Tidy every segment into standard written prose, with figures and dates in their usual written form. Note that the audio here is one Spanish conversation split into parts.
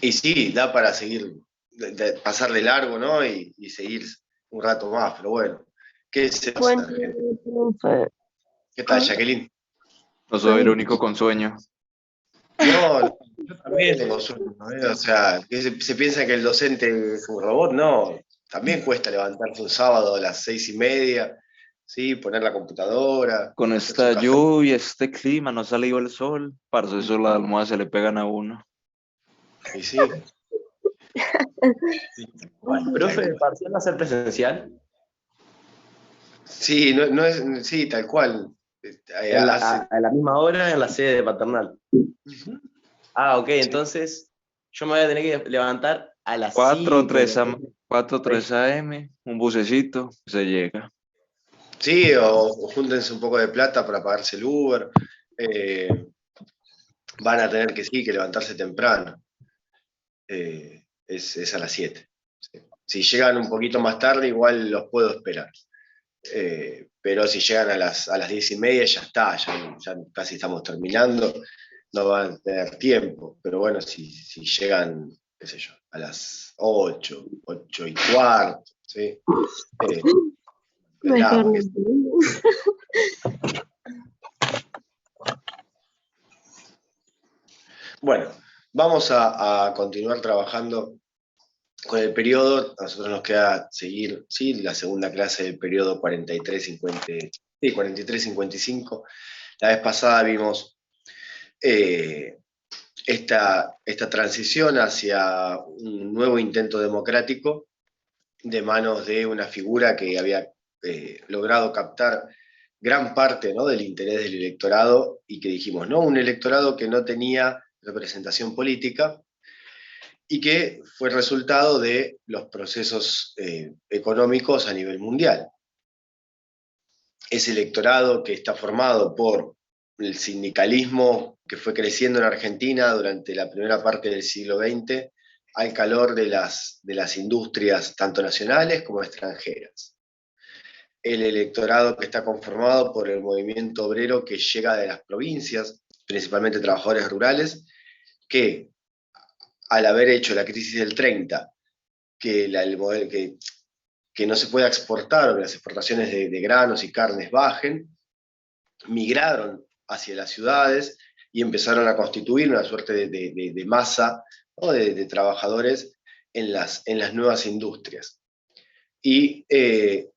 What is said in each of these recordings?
Y sí, da para seguir, pasar de largo, ¿no? Y seguir un rato más, pero bueno, ¿qué se va a Bueno, hacer, gente? profe. ¿Qué tal, Ah, Jacqueline? No soy el ay, único con sueño. No, no, yo también tengo sueño, ¿no? O sea, que se piensa que el docente es un robot, no. También cuesta levantarse un sábado a las 6:30, ¿sí? Poner la computadora, Con hacerse un esta café. lluvia, este clima, no salió el sol. Parce, eso las almohadas se le pegan a uno. Y sí, sí, tal Profe, ¿el cual. parcial va a ser presencial? Sí, no es, sí, tal cual. Hace, A la misma hora en la sede de Paternal. ujú, Ah, ok, sí. entonces yo me voy a tener que levantar a las 4 5. 3 4 3 AM, un bucecito, se llega. Sí, o júntense un poco de plata para pagarse el Uber. eh, Van a tener que sí, que levantarse temprano. Es a las 7. Sí. Si llegan un poquito más tarde, igual los puedo esperar. Pero si llegan a las 10:30, ya está, ya casi estamos terminando, no van a tener tiempo. Pero bueno, si llegan, qué sé yo, a las 8, 8:15, ¿sí? mejor Drama, no. que Bueno, vamos a continuar trabajando con el periodo. A nosotros nos queda seguir, ¿sí? La segunda clase del periodo 43-50, sí, 43-55. La vez pasada vimos eh, esta transición hacia un nuevo intento democrático de manos de una figura que había logrado captar gran parte, ¿no?, del interés del electorado, y que dijimos, ¿no? Un electorado que no tenía representación política y que fue resultado de los procesos económicos a nivel mundial. Ese electorado que está formado por el sindicalismo que fue creciendo en Argentina durante la primera parte del siglo XX al calor de las industrias tanto nacionales como extranjeras. El electorado que está conformado por el movimiento obrero que llega de las provincias, principalmente trabajadores rurales, que al haber hecho la crisis del 30, el modelo, que no se pueda exportar o que las exportaciones de granos y carnes bajen, migraron hacia las ciudades y empezaron a constituir una suerte de masa, ¿no?, de trabajadores en las nuevas industrias. Y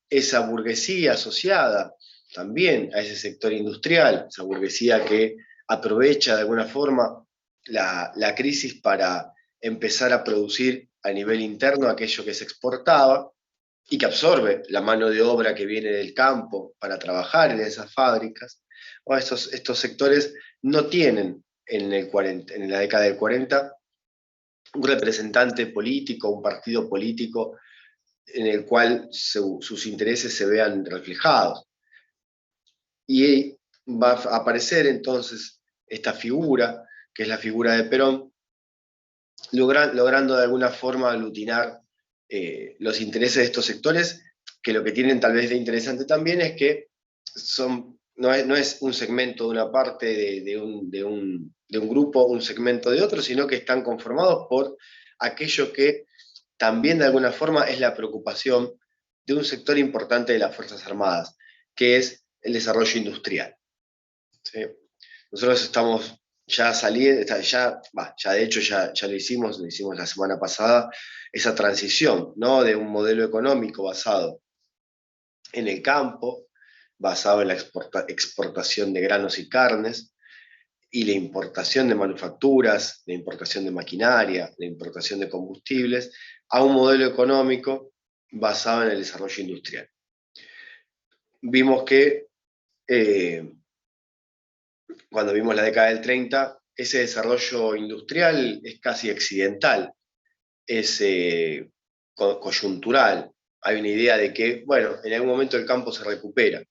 esa burguesía asociada también a ese sector industrial, esa burguesía que aprovecha de alguna forma la crisis para empezar a producir a nivel interno aquello que se exportaba y que absorbe la mano de obra que viene del campo para trabajar en esas fábricas. Bueno, estos sectores no tienen en la década del 40 un representante político, un partido político en el cual sus intereses se vean reflejados. Y va a aparecer entonces esta figura, que es la figura de Perón, logrando de alguna forma aglutinar los intereses de estos sectores, que lo que tienen tal vez de interesante también es que no es un segmento de una parte de un grupo, un segmento de otro, sino que están conformados por aquello que también de alguna forma es la preocupación de un sector importante de las Fuerzas Armadas, que es el desarrollo industrial. ¿Sí? Nosotros estamos ya saliendo, ya de hecho ya lo hicimos la semana pasada, esa transición, ¿no?, de un modelo económico basado en el campo, basado en la exportación de granos y carnes, y la importación de manufacturas, la importación de maquinaria, la importación de combustibles, a un modelo económico basado en el desarrollo industrial. Vimos que cuando vimos la década del 30, ese desarrollo industrial es casi accidental, es coyuntural. Hay una idea de que, bueno, en algún momento el campo se recupera.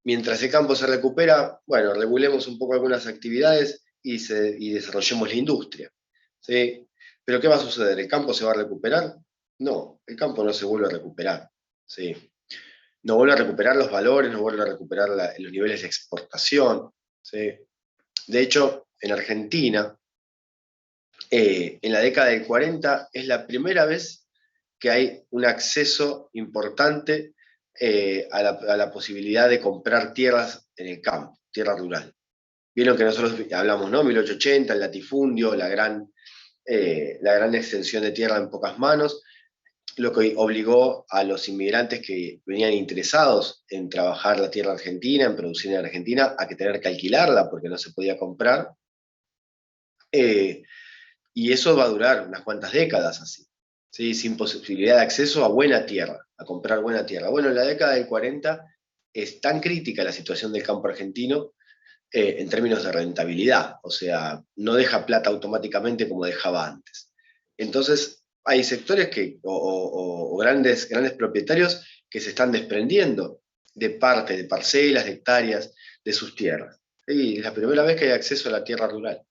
Mientras el campo se recupera, bueno, regulemos un poco algunas actividades y desarrollemos la industria. ¿Sí? Pero ¿qué va a suceder? ¿El campo se va a recuperar? No, el campo no se vuelve a recuperar. ¿Sí? No vuelve a recuperar los valores, no vuelve a recuperar los niveles de exportación. ¿Sí? De hecho, en Argentina, en la década del 40 es la primera vez que hay un acceso importante a la posibilidad de comprar tierras en el campo, tierra rural. Vieron que nosotros hablamos, ¿no? 1880, el latifundio, la gran extensión de tierra en pocas manos, lo que obligó a los inmigrantes que venían interesados en trabajar la tierra argentina, en producir en Argentina, a que tener que alquilarla porque no se podía comprar. Y eso va a durar unas cuantas décadas así, ¿sí? Sin posibilidad de acceso a buena tierra, a comprar buena tierra. Bueno, en la década del 40 es tan crítica la situación del campo argentino en términos de rentabilidad, o sea, no deja plata automáticamente como dejaba antes. Entonces, hay sectores o grandes propietarios que se están desprendiendo de parte, de parcelas, de hectáreas de sus tierras. Y es la primera vez que hay acceso a la tierra rural.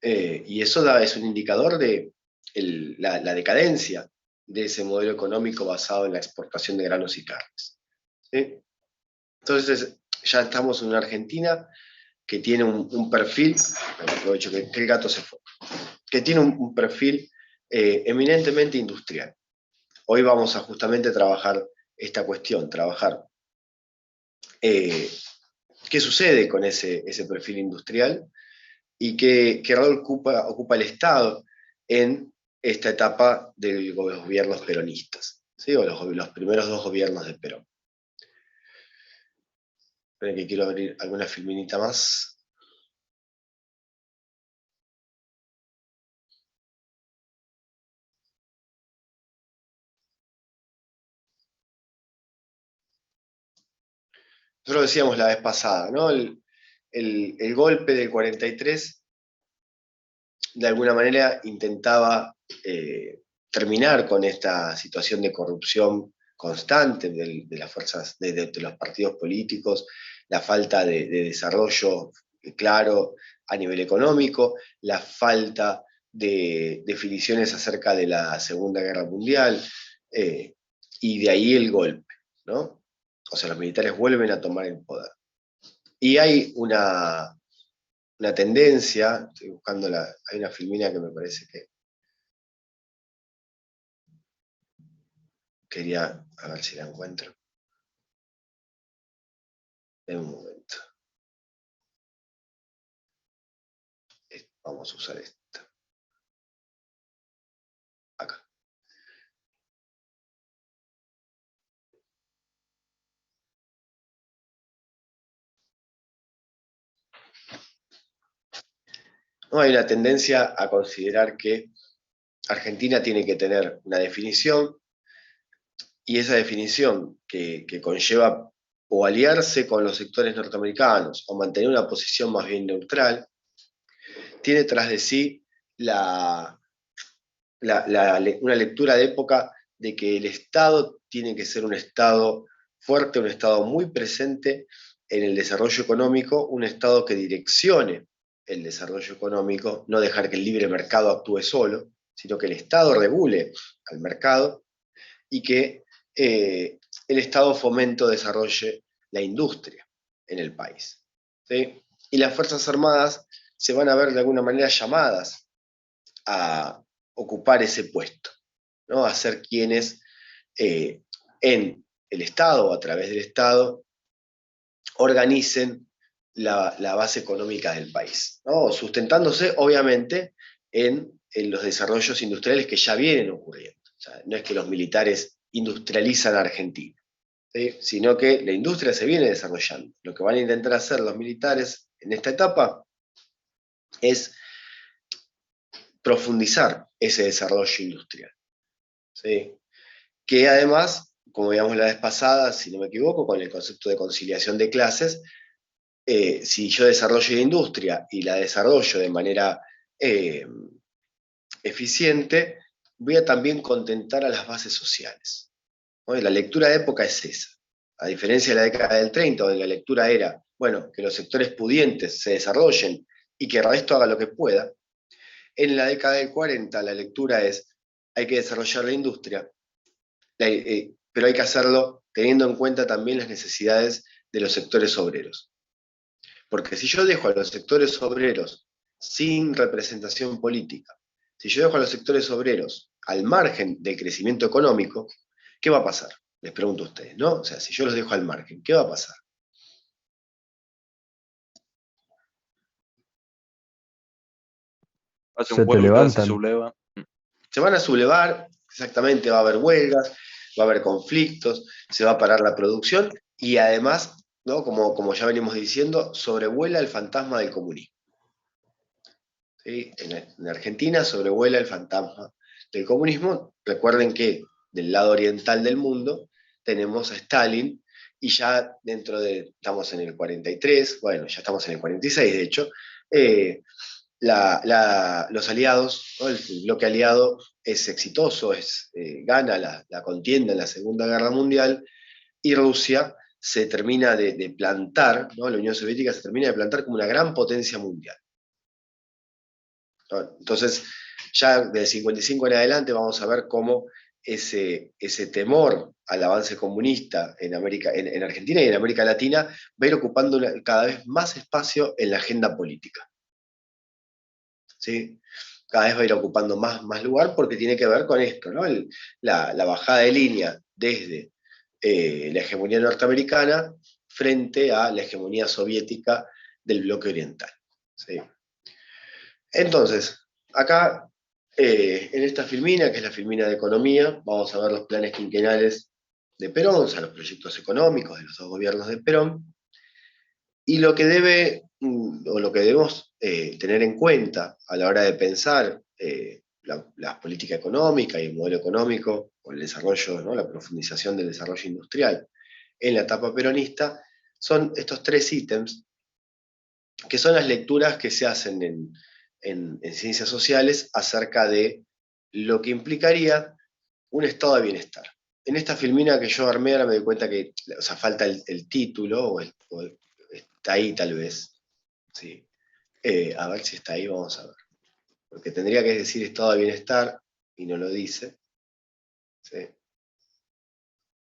Y eso es un indicador de la decadencia de ese modelo económico basado en la exportación de granos y carnes. ¿Sí? Entonces, ya estamos en una Argentina que tiene un perfil, aprovecho que el gato se fue, que tiene un perfil eminentemente industrial. Hoy vamos a justamente trabajar esta cuestión, trabajar qué sucede con ese perfil industrial y qué rol ocupa el Estado en esta etapa de los gobiernos peronistas, ¿sí? O los primeros dos gobiernos de Perón. Esperen que quiero abrir alguna filminita más. Nosotros decíamos la vez pasada, ¿no? El golpe del 43 de alguna manera intentaba terminar con esta situación de corrupción constante de las fuerzas, de los partidos políticos, la falta de desarrollo claro a nivel económico, la falta de definiciones acerca de la Segunda Guerra Mundial, y de ahí el golpe, ¿no? O sea, los militares vuelven a tomar el poder. Y hay una tendencia, estoy buscando hay una filmina que me parece que quería, a ver si la encuentro. En un momento. Vamos a usar esta. Acá. No, hay una tendencia a considerar que Argentina tiene que tener una definición, y esa definición que conlleva o aliarse con los sectores norteamericanos o mantener una posición más bien neutral, tiene tras de sí una lectura de época de que el Estado tiene que ser un Estado fuerte, un Estado muy presente en el desarrollo económico, un Estado que direccione el desarrollo económico, no dejar que el libre mercado actúe solo, sino que el Estado regule al mercado y que el Estado fomente o desarrolle la industria en el país, ¿sí? Y las Fuerzas Armadas se van a ver de alguna manera llamadas a ocupar ese puesto, ¿no? A ser quienes en el Estado o a través del Estado organicen la base económica del país, ¿no? Sustentándose obviamente en los desarrollos industriales que ya vienen ocurriendo. O sea, no es que los militares industrializan a Argentina, ¿sí? Sino que la industria se viene desarrollando. Lo que van a intentar hacer los militares en esta etapa es profundizar ese desarrollo industrial, ¿sí? Que además, como veíamos la vez pasada, si no me equivoco, con el concepto de conciliación de clases, si yo desarrollo la industria y la desarrollo de manera eficiente, voy a también contentar a las bases sociales, ¿no? Y la lectura de época es esa. A diferencia de la década del 30, donde la lectura era, bueno, que los sectores pudientes se desarrollen y que el resto haga lo que pueda, en la década del 40 la lectura es, hay que desarrollar la industria, pero hay que hacerlo teniendo en cuenta también las necesidades de los sectores obreros. Porque si yo dejo a los sectores obreros sin representación política. Si yo dejo a los sectores obreros al margen del crecimiento económico, ¿qué va a pasar? Les pregunto a ustedes, ¿no? O sea, si yo los dejo al margen, ¿qué va a pasar? Hace Se un te huelga, se levantan. subleva. Se van a sublevar, exactamente, va a haber huelgas, va a haber conflictos, se va a parar la producción y además, ¿no? Como ya venimos diciendo, sobrevuela el fantasma del comunismo. ¿Sí? En Argentina sobrevuela el fantasma del comunismo. Recuerden que del lado oriental del mundo tenemos a Stalin y ya estamos en el 43, bueno, ya estamos en el 46 de hecho, los aliados, ¿no? El bloque aliado es exitoso, gana la contienda en la Segunda Guerra Mundial y Rusia se termina de plantar, ¿no? La Unión Soviética se termina de plantar como una gran potencia mundial. Entonces, ya del 55 en adelante vamos a ver cómo ese temor al avance comunista en Argentina y en América Latina va a ir ocupando cada vez más espacio en la agenda política. ¿Sí? Cada vez va a ir ocupando más lugar porque tiene que ver con esto, ¿no? La bajada de línea desde la hegemonía norteamericana frente a la hegemonía soviética del bloque oriental. ¿Sí? Entonces, acá, en esta filmina, que es la filmina de economía, vamos a ver los planes quinquenales de Perón, o sea, los proyectos económicos de los dos gobiernos de Perón, y lo que debemos tener en cuenta a la hora de pensar la política económica y el modelo económico, o el desarrollo, ¿no? La profundización del desarrollo industrial en la etapa peronista, son estos tres ítems, que son las lecturas que se hacen en ciencias sociales acerca de lo que implicaría un estado de bienestar. En esta filmina que yo armé ahora me doy cuenta que, o sea, falta el título, o está ahí tal vez. ¿Sí? A ver si está ahí, vamos a ver. Porque tendría que decir estado de bienestar y no lo dice. ¿Sí?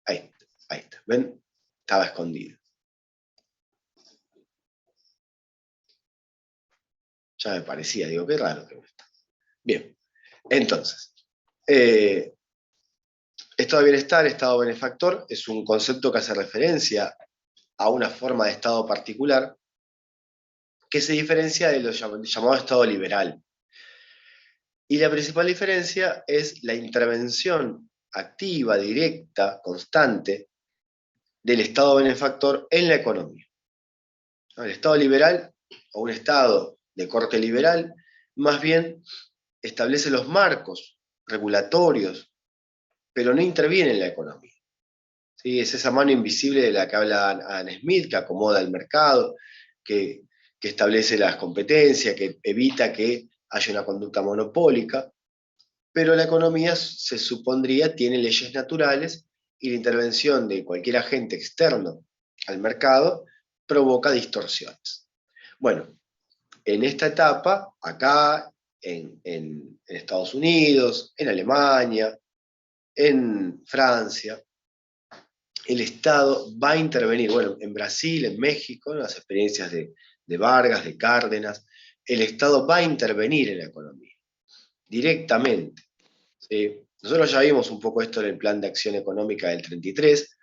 Ahí está. ¿Ven? Estaba escondido. Ya me parecía, digo, qué raro que no está. Bien, entonces, estado de bienestar, estado benefactor, es un concepto que hace referencia a una forma de estado particular que se diferencia de lo llamado estado liberal. Y la principal diferencia es la intervención activa, directa, constante del estado benefactor en la economía. El estado liberal, o un estado de corte liberal, más bien establece los marcos regulatorios, pero no interviene en la economía. ¿Sí? Es esa mano invisible de la que habla Adam Smith, que acomoda el mercado, que establece las competencias, que evita que haya una conducta monopólica, pero la economía se supondría tiene leyes naturales y la intervención de cualquier agente externo al mercado provoca distorsiones. Bueno, en esta etapa, acá, en Estados Unidos, en Alemania, en Francia, el Estado va a intervenir, bueno, en Brasil, en México, ¿no? Las experiencias de Vargas, de Cárdenas, el Estado va a intervenir en la economía, directamente. ¿Sí? Nosotros ya vimos un poco esto en el Plan de Acción Económica del 33,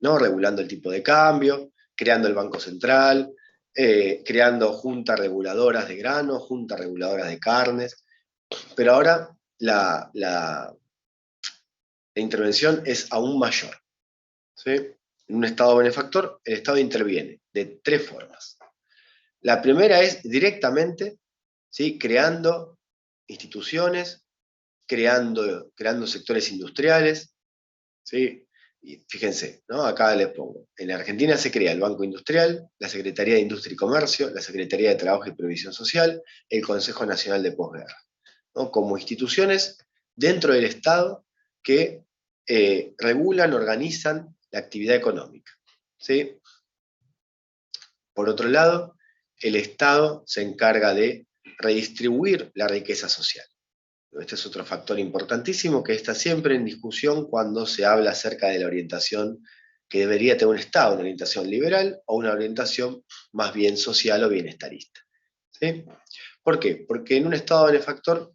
¿no? Regulando el tipo de cambio, creando el Banco Central, creando juntas reguladoras de granos, juntas reguladoras de carnes, pero ahora la intervención es aún mayor. ¿Sí? En un Estado benefactor, el Estado interviene de tres formas. La primera es directamente, ¿sí? Creando instituciones, creando sectores industriales. ¿Sí? Y fíjense, ¿no? Acá les pongo. En Argentina se crea el Banco Industrial, la Secretaría de Industria y Comercio, la Secretaría de Trabajo y Previsión Social, el Consejo Nacional de Posguerra, ¿no? Como instituciones dentro del Estado que regulan, organizan la actividad económica. ¿Sí? Por otro lado, el Estado se encarga de redistribuir la riqueza social. Este es otro factor importantísimo que está siempre en discusión cuando se habla acerca de la orientación que debería tener un Estado, una orientación liberal o una orientación más bien social o bienestarista. ¿Sí? ¿Por qué? Porque en un Estado benefactor,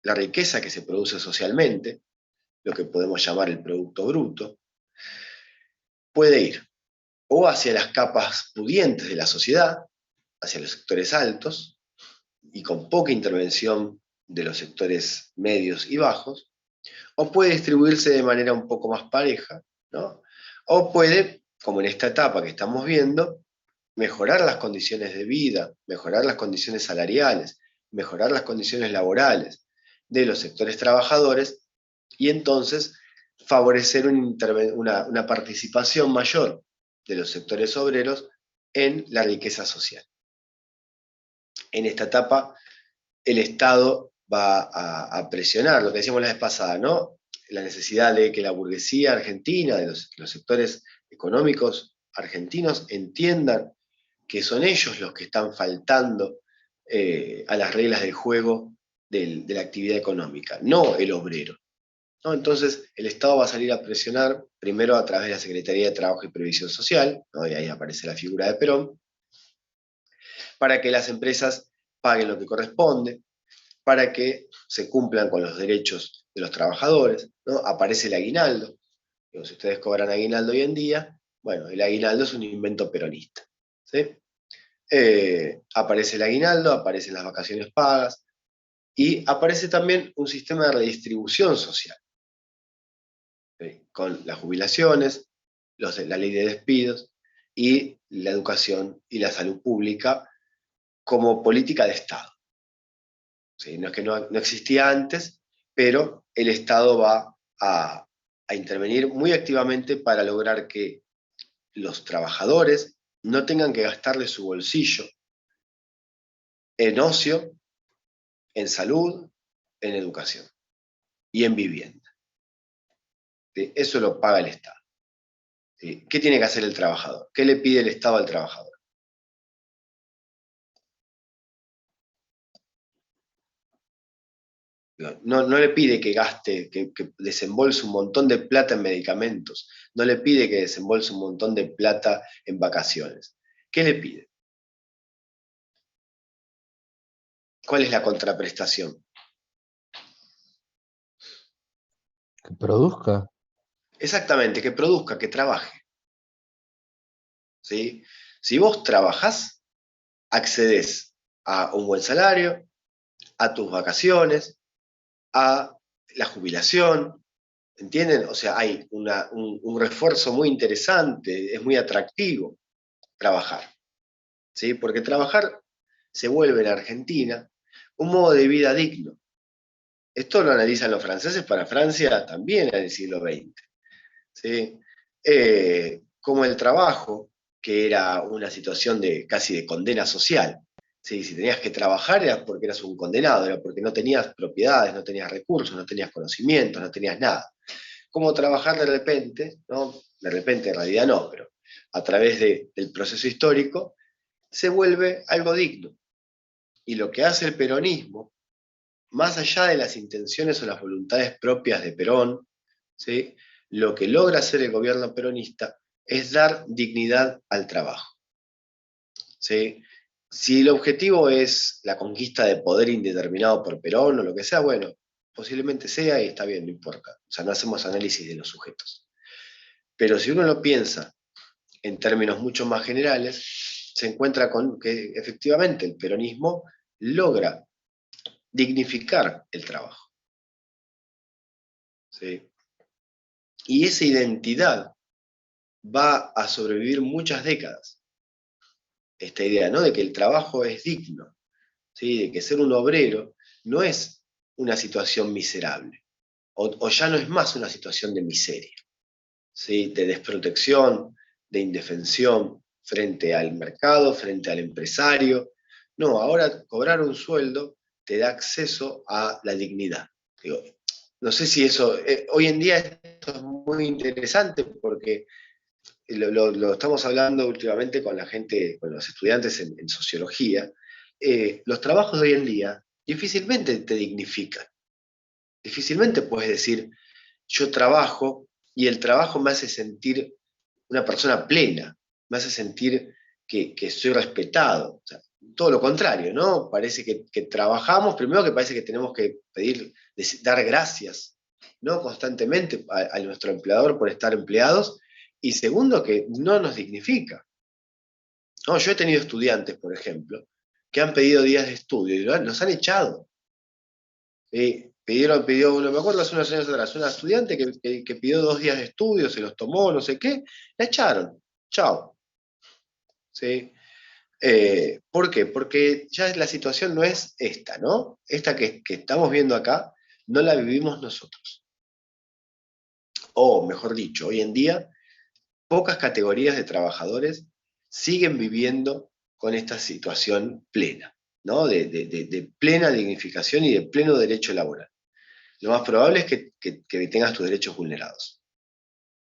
la riqueza que se produce socialmente, lo que podemos llamar el Producto Bruto, puede ir o hacia las capas pudientes de la sociedad, hacia los sectores altos, y con poca intervención de los sectores medios y bajos, o puede distribuirse de manera un poco más pareja, ¿no? O puede, como en esta etapa que estamos viendo, mejorar las condiciones de vida, mejorar las condiciones salariales, mejorar las condiciones laborales de los sectores trabajadores y entonces favorecer una participación mayor de los sectores obreros en la riqueza social. En esta etapa, el Estado va a presionar, lo que decíamos la vez pasada, ¿no? La necesidad de que la burguesía argentina, de los sectores económicos argentinos, entiendan que son ellos los que están faltando a las reglas del juego de la actividad económica, no el obrero, ¿no? Entonces, el Estado va a salir a presionar, primero a través de la Secretaría de Trabajo y Previsión Social, ¿no? Y ahí aparece la figura de Perón, para que las empresas paguen lo que corresponde, para que se cumplan con los derechos de los trabajadores, ¿no? Aparece el aguinaldo. Digo, si ustedes cobran aguinaldo hoy en día, bueno, el aguinaldo es un invento peronista, ¿sí? Aparece el aguinaldo, aparecen las vacaciones pagas, y aparece también un sistema de redistribución social, ¿sí? Con las jubilaciones, la ley de despidos, y la educación y la salud pública como política de Estado. ¿Sí? No es que no existía antes, pero el Estado va a intervenir muy activamente para lograr que los trabajadores no tengan que gastarle su bolsillo en ocio, en salud, en educación y en vivienda. ¿Sí? Eso lo paga el Estado. ¿Sí? ¿Qué tiene que hacer el trabajador? ¿Qué le pide el Estado al trabajador? No le pide que gaste, que desembolse un montón de plata en medicamentos, no le pide que desembolse un montón de plata en vacaciones. ¿Qué le pide? ¿Cuál es la contraprestación? Que produzca. Exactamente, que produzca, que trabaje. ¿Sí? Si vos trabajás, accedes a un buen salario, a tus vacaciones, a la jubilación, ¿entienden? O sea, hay un refuerzo muy interesante, es muy atractivo trabajar, ¿sí? Porque trabajar se vuelve en Argentina un modo de vida digno. Esto lo analizan los franceses para Francia también en el siglo XX, ¿sí? Como el trabajo, que era una situación casi de condena social, ¿sí? Si tenías que trabajar era porque eras un condenado, era porque no tenías propiedades, no tenías recursos, no tenías conocimientos, no tenías nada. Como trabajar de repente, ¿no? De repente en realidad no, pero a través del proceso histórico, se vuelve algo digno. Y lo que hace el peronismo, más allá de las intenciones o las voluntades propias de Perón, ¿sí? Lo que logra hacer el gobierno peronista es dar dignidad al trabajo, ¿sí? Si el objetivo es la conquista de poder indeterminado por Perón o lo que sea, bueno, posiblemente sea y está bien, no importa. O sea, no hacemos análisis de los sujetos. Pero si uno lo piensa en términos mucho más generales, se encuentra con que efectivamente el peronismo logra dignificar el trabajo, ¿sí? Y esa identidad va a sobrevivir muchas décadas. Esta idea, ¿no? De que el trabajo es digno, ¿sí? De que ser un obrero no es una situación miserable, o ya no es más una situación de miseria, ¿sí? De desprotección, de indefensión frente al mercado, frente al empresario. No, ahora cobrar un sueldo te da acceso a la dignidad. Digo, no sé si eso, hoy en día esto es muy interesante porque lo estamos hablando últimamente con la gente, con los estudiantes en sociología. Los trabajos de hoy en día difícilmente te dignifican. Difícilmente puedes decir, yo trabajo y el trabajo me hace sentir una persona plena, me hace sentir que soy respetado. O sea, todo lo contrario, ¿no? Parece que trabajamos, primero que parece que tenemos que dar gracias, ¿no? Constantemente a nuestro empleador por estar empleados, y segundo que no nos dignifica. No, yo he tenido estudiantes, por ejemplo, que han pedido días de estudio y los han echado. Pidió uno, me acuerdo hace unos años atrás, una estudiante que pidió 2 días de estudio, se los tomó, no sé qué, la echaron. Chao. ¿Sí? ¿Por qué? Porque ya la situación no es esta, ¿no? Esta que estamos viendo acá, no la vivimos nosotros. O, mejor dicho, hoy en día, pocas categorías de trabajadores siguen viviendo con esta situación plena, ¿no? De plena dignificación y de pleno derecho laboral. Lo más probable es que tengas tus derechos vulnerados.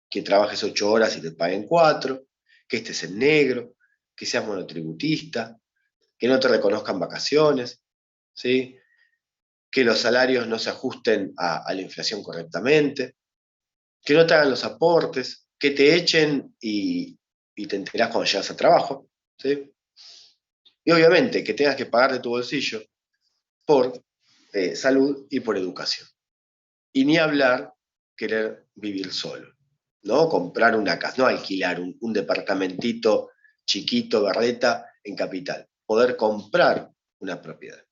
Que trabajes 8 horas y te paguen 4, que estés en negro, que seas monotributista, que no te reconozcan vacaciones, ¿sí? Que los salarios no se ajusten a la inflación correctamente, que no te hagan los aportes, que te echen y te enterás cuando llegas al trabajo, ¿sí? Y obviamente que tengas que pagar de tu bolsillo por salud y por educación. Y ni hablar querer vivir solo, ¿no? Comprar una casa, no alquilar un departamentito chiquito, berreta, en capital. Poder comprar una propiedad.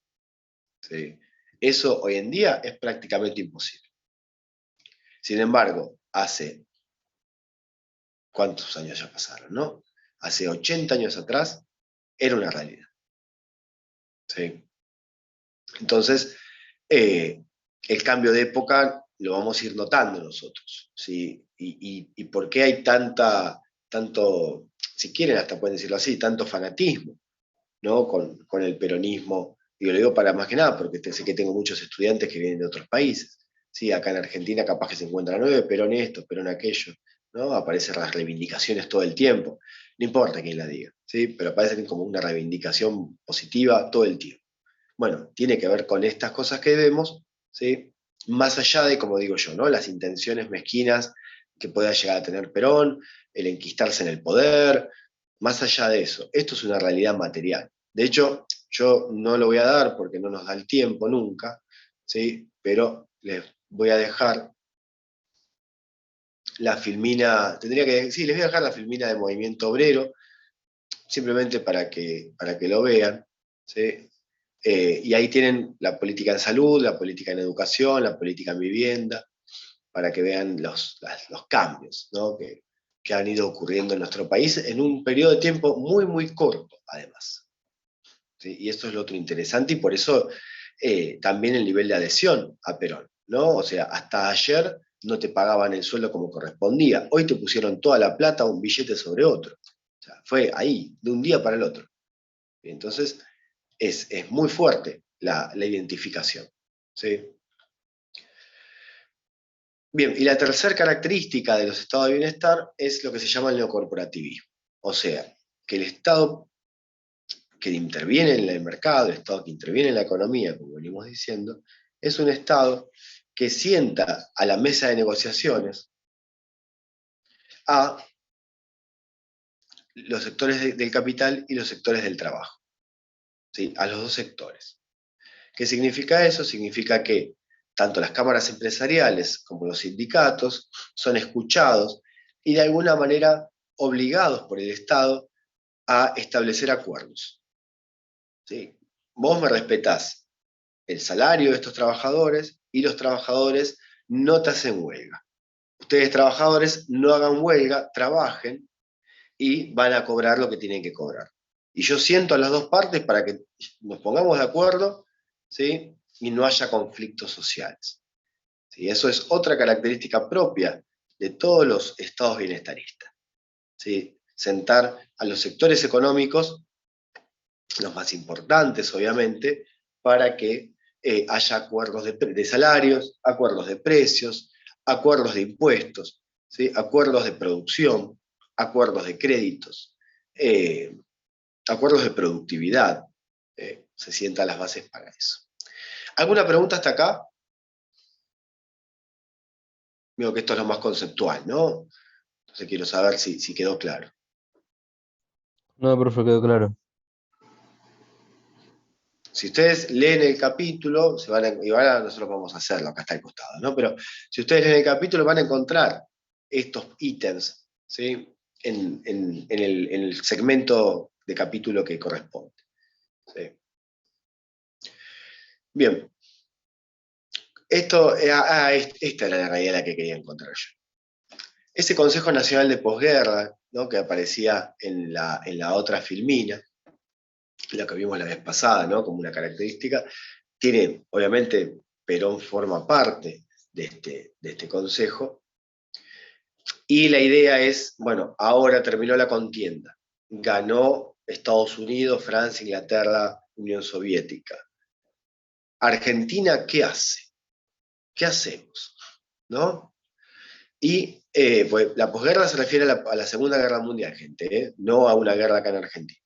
¿Sí? Eso hoy en día es prácticamente imposible. Sin embargo, hace, ¿cuántos años ya pasaron, no? Hace 80 años atrás era una realidad. ¿Sí? Entonces, el cambio de época lo vamos a ir notando nosotros, ¿sí? Y por qué hay tanto, si quieren hasta pueden decirlo así, tanto fanatismo, ¿no? Con el peronismo. Y lo digo para más que nada, porque sé que tengo muchos estudiantes que vienen de otros países. ¿Sí? Acá en Argentina capaz que se encuentran 9, Perón esto, Perón aquello, ¿no? Aparecen las reivindicaciones todo el tiempo. No importa quién la diga, ¿sí? Pero aparecen como una reivindicación positiva todo el tiempo. Bueno, tiene que ver con estas cosas que vemos, ¿sí? Más allá de, como digo yo, ¿no? Las intenciones mezquinas que pueda llegar a tener Perón, el enquistarse en el poder, más allá de eso, esto es una realidad material. De hecho, yo no lo voy a dar porque no nos da el tiempo nunca, ¿sí? Pero les voy a dejar la filmina, sí, les voy a dejar la filmina de Movimiento Obrero, simplemente para que lo vean, ¿sí? Y ahí tienen la política en salud, la política en educación, la política en vivienda, para que vean los cambios, ¿no? que han ido ocurriendo en nuestro país en un periodo de tiempo muy, muy corto, además. ¿Sí? Y esto es lo otro interesante y por eso también el nivel de adhesión a Perón, ¿no? O sea, hasta ayer no te pagaban el sueldo como correspondía, hoy te pusieron toda la plata, un billete sobre otro. O sea, fue ahí, de un día para el otro. Entonces, es muy fuerte la identificación. ¿Sí? Bien, y la tercera característica de los estados de bienestar es lo que se llama el neocorporativismo. O sea, que el Estado que interviene en el mercado, el Estado que interviene en la economía, como venimos diciendo, es un Estado que sienta a la mesa de negociaciones a los sectores del capital y los sectores del trabajo. ¿Sí? A los dos sectores. ¿Qué significa eso? Significa que tanto las cámaras empresariales como los sindicatos son escuchados y de alguna manera obligados por el Estado a establecer acuerdos. ¿Sí? Vos me respetás el salario de estos trabajadores y los trabajadores no te hacen huelga. Ustedes trabajadores no hagan huelga, trabajen y van a cobrar lo que tienen que cobrar. Y yo siento a las dos partes para que nos pongamos de acuerdo, ¿sí? Y no haya conflictos sociales. ¿Sí? Eso es otra característica propia de todos los estados bienestaristas. ¿Sí? Sentar a los sectores económicos, los más importantes obviamente, para que haya acuerdos de salarios, acuerdos de precios, acuerdos de impuestos, ¿sí? Acuerdos de producción, acuerdos de créditos, acuerdos de productividad. Se sientan las bases para eso. ¿Alguna pregunta hasta acá? Digo que esto es lo más conceptual, ¿no? Entonces quiero saber si quedó claro. No, profe, quedó claro. Si ustedes leen el capítulo, nosotros vamos a hacerlo, acá está al costado, ¿no? Pero si ustedes leen el capítulo van a encontrar estos ítems, ¿sí? En el segmento de capítulo que corresponde. ¿Sí? Bien. Esta era la realidad la que quería encontrar yo. Ese Consejo Nacional de Posguerra, ¿no? Que aparecía en la otra filmina, lo que vimos la vez pasada, ¿no? Como una característica, tiene, obviamente, Perón forma parte de este consejo, y la idea es, bueno, ahora terminó la contienda, ganó Estados Unidos, Francia, Inglaterra, Unión Soviética. Argentina, ¿qué hace? ¿Qué hacemos? ¿No? Y pues, la posguerra se refiere a la Segunda Guerra Mundial, gente, no a una guerra acá en Argentina.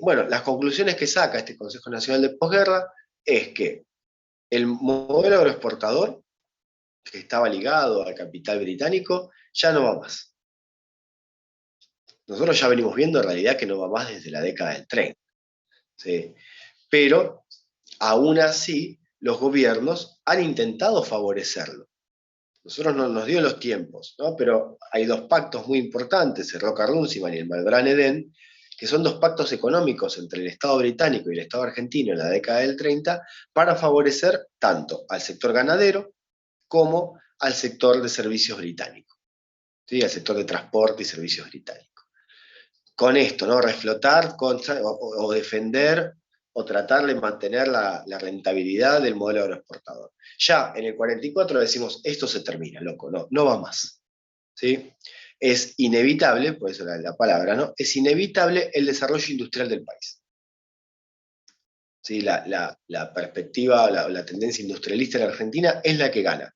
Bueno, las conclusiones que saca este Consejo Nacional de Posguerra es que el modelo agroexportador, que estaba ligado al capital británico, ya no va más. Nosotros ya venimos viendo en realidad que no va más desde la década del 30. ¿Sí? Pero, aún así, los gobiernos han intentado favorecerlo. Nosotros no nos dio los tiempos, ¿no? Pero hay dos pactos muy importantes, el Roca-Runciman y el Malbrán-Edén, que son dos pactos económicos entre el Estado británico y el Estado argentino en la década del 30 para favorecer tanto al sector ganadero como al sector de servicios británico, ¿sí? Al sector de transporte y servicios británicos. Con esto, ¿no? Reflotar o defender o tratar de mantener la rentabilidad del modelo agroexportador. Ya en el 44 decimos, esto se termina, loco, no va más. ¿Sí? Es inevitable, por eso la palabra, ¿no? Es inevitable el desarrollo industrial del país. ¿Sí? La perspectiva o la tendencia industrialista en la Argentina es la que gana.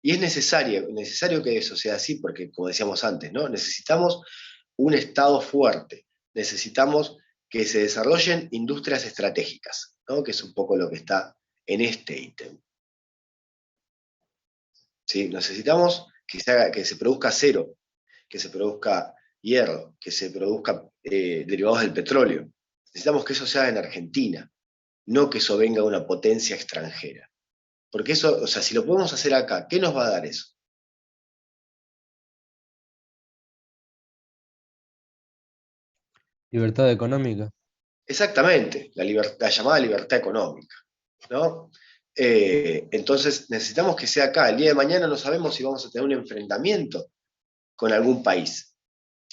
Y es necesario que eso sea así, porque como decíamos antes, ¿no? Necesitamos un Estado fuerte, necesitamos que se desarrollen industrias estratégicas, ¿no? Que es un poco lo que está en este ítem. ¿Sí? Necesitamos que se produzca acero, que se produzca hierro, que se produzca derivados del petróleo. Necesitamos que eso sea en Argentina, no que eso venga de una potencia extranjera. Porque eso, o sea, si lo podemos hacer acá, ¿qué nos va a dar eso? Libertad económica. Exactamente, la llamada libertad económica, ¿no? Entonces necesitamos que sea acá. El día de mañana no sabemos si vamos a tener un enfrentamiento con algún país.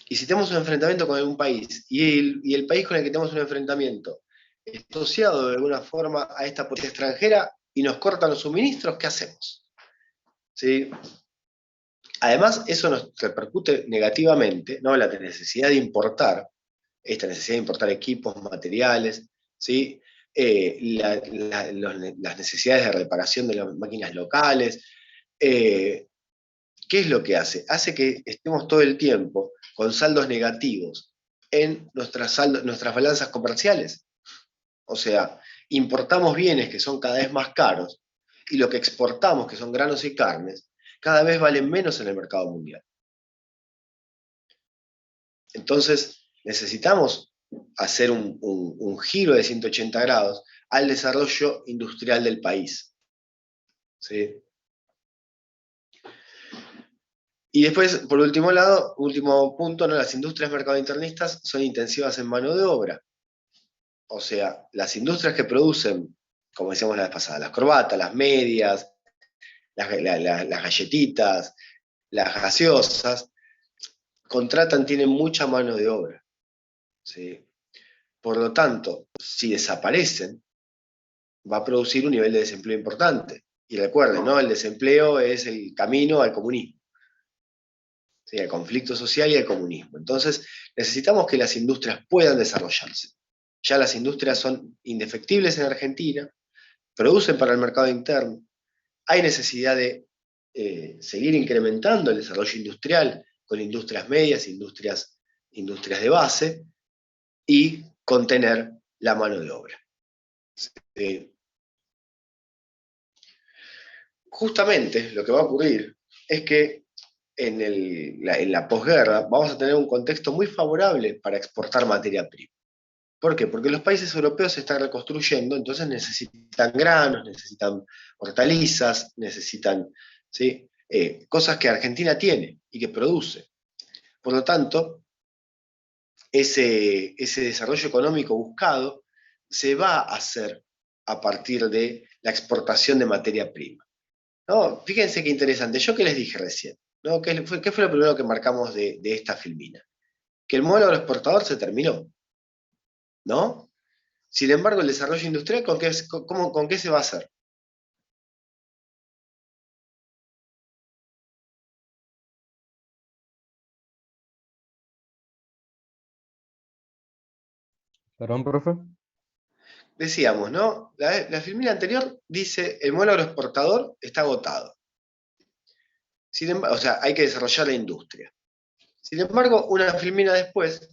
Y si tenemos un enfrentamiento con algún país y el país con el que tenemos un enfrentamiento está asociado de alguna forma a esta potencia extranjera y nos cortan los suministros, ¿qué hacemos? ¿Sí? Además, eso nos repercute negativamente, ¿no? La necesidad de importar, esta necesidad de importar equipos, materiales, ¿sí? Las necesidades de reparación de las máquinas locales. ¿Qué es lo que hace? Hace que estemos todo el tiempo con saldos negativos en nuestras balanzas comerciales. O sea, importamos bienes que son cada vez más caros y lo que exportamos, que son granos y carnes, cada vez valen menos en el mercado mundial. Entonces, necesitamos hacer un giro de 180 grados al desarrollo industrial del país. ¿Sí? Y después, por último punto, ¿no? Las industrias mercadointernistas son intensivas en mano de obra. O sea, las industrias que producen, como decíamos la vez pasada, las corbatas, las medias, las galletitas, las gaseosas, tienen mucha mano de obra. ¿Sí? Por lo tanto, si desaparecen, va a producir un nivel de desempleo importante. Y recuerden, ¿no? El desempleo es el camino al comunismo. ¿Sí? Al conflicto social y al comunismo. Entonces, necesitamos que las industrias puedan desarrollarse. Ya las industrias son indefectibles en Argentina, producen para el mercado interno, hay necesidad de seguir incrementando el desarrollo industrial con industrias medias, industrias de base, y contener la mano de obra. Justamente lo que va a ocurrir es que en la posguerra vamos a tener un contexto muy favorable para exportar materia prima. ¿Por qué? Porque los países europeos se están reconstruyendo, entonces necesitan granos, necesitan hortalizas, necesitan, ¿sí? Cosas que Argentina tiene y que produce. Por lo tanto, ese desarrollo económico buscado se va a hacer a partir de la exportación de materia prima. ¿No? Fíjense qué interesante. Yo qué les dije recién, ¿no? ¿Qué fue lo primero que marcamos de esta filmina? Que el modelo agroexportador se terminó, ¿no? Sin embargo, el desarrollo industrial, ¿con qué se va a hacer? ¿Perdón, profe? Decíamos, ¿no? La filmina anterior dice, el modelo agroexportador está agotado. Sin embargo, o sea, hay que desarrollar la industria. Sin embargo, una filmina después,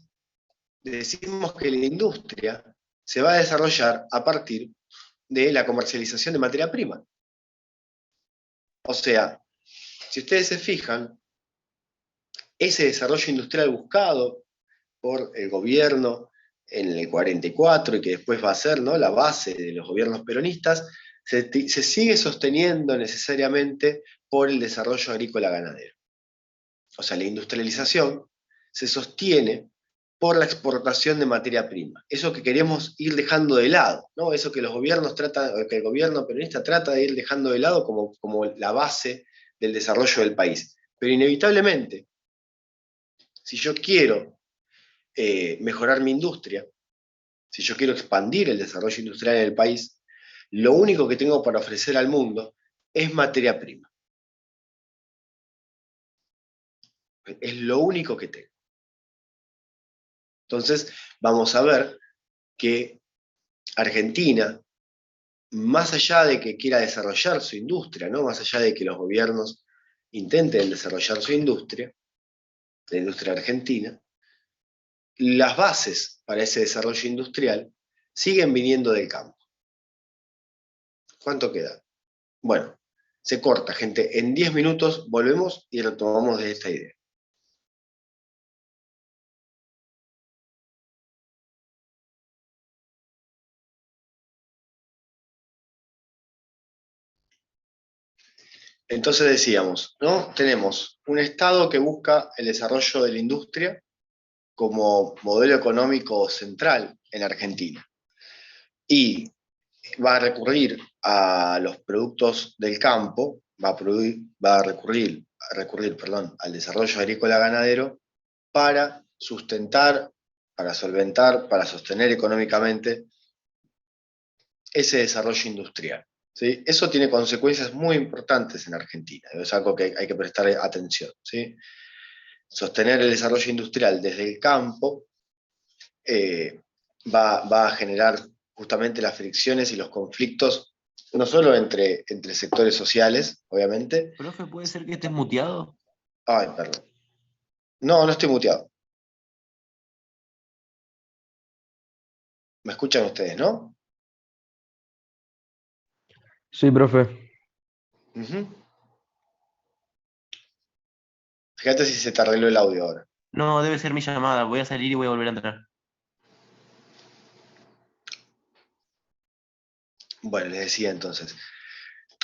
decimos que la industria se va a desarrollar a partir de la comercialización de materia prima. O sea, si ustedes se fijan, ese desarrollo industrial buscado por el gobierno en el 44 y que después va a ser, ¿no?, la base de los gobiernos peronistas, se sigue sosteniendo necesariamente por el desarrollo agrícola ganadero. O sea, la industrialización se sostiene por la exportación de materia prima. Eso que queremos ir dejando de lado, ¿no? Eso que los gobiernos tratan, que el gobierno peronista trata de ir dejando de lado como la base del desarrollo del país. Pero inevitablemente, si yo quiero mejorar mi industria, si yo quiero expandir el desarrollo industrial en el país, lo único que tengo para ofrecer al mundo es materia prima. Es lo único que tengo. Entonces, vamos a ver que Argentina, más allá de que quiera desarrollar su industria, ¿no?, más allá de que los gobiernos intenten desarrollar su industria, la industria argentina, las bases para ese desarrollo industrial siguen viniendo del campo. ¿Cuánto queda? Bueno, se corta, gente. En 10 minutos volvemos y retomamos de esta idea. Entonces decíamos, ¿no? Tenemos un Estado que busca el desarrollo de la industria como modelo económico central en Argentina. Y va a recurrir a los productos del campo, va a recurrir al desarrollo agrícola ganadero para sustentar, para solventar, para sostener económicamente ese desarrollo industrial. ¿Sí? Eso tiene consecuencias muy importantes en Argentina, es algo que hay que prestar atención. ¿Sí? Sostener el desarrollo industrial desde el campo va a generar justamente las fricciones y los conflictos, no solo entre sectores sociales, obviamente. Profe, ¿puede ser que estés muteado? Ay, perdón. No, no estoy muteado. ¿Me escuchan ustedes, no? Sí, profe. Fíjate si se te arregló el audio ahora. No, debe ser mi llamada. Voy a salir y voy a volver a entrar. Bueno, les decía entonces,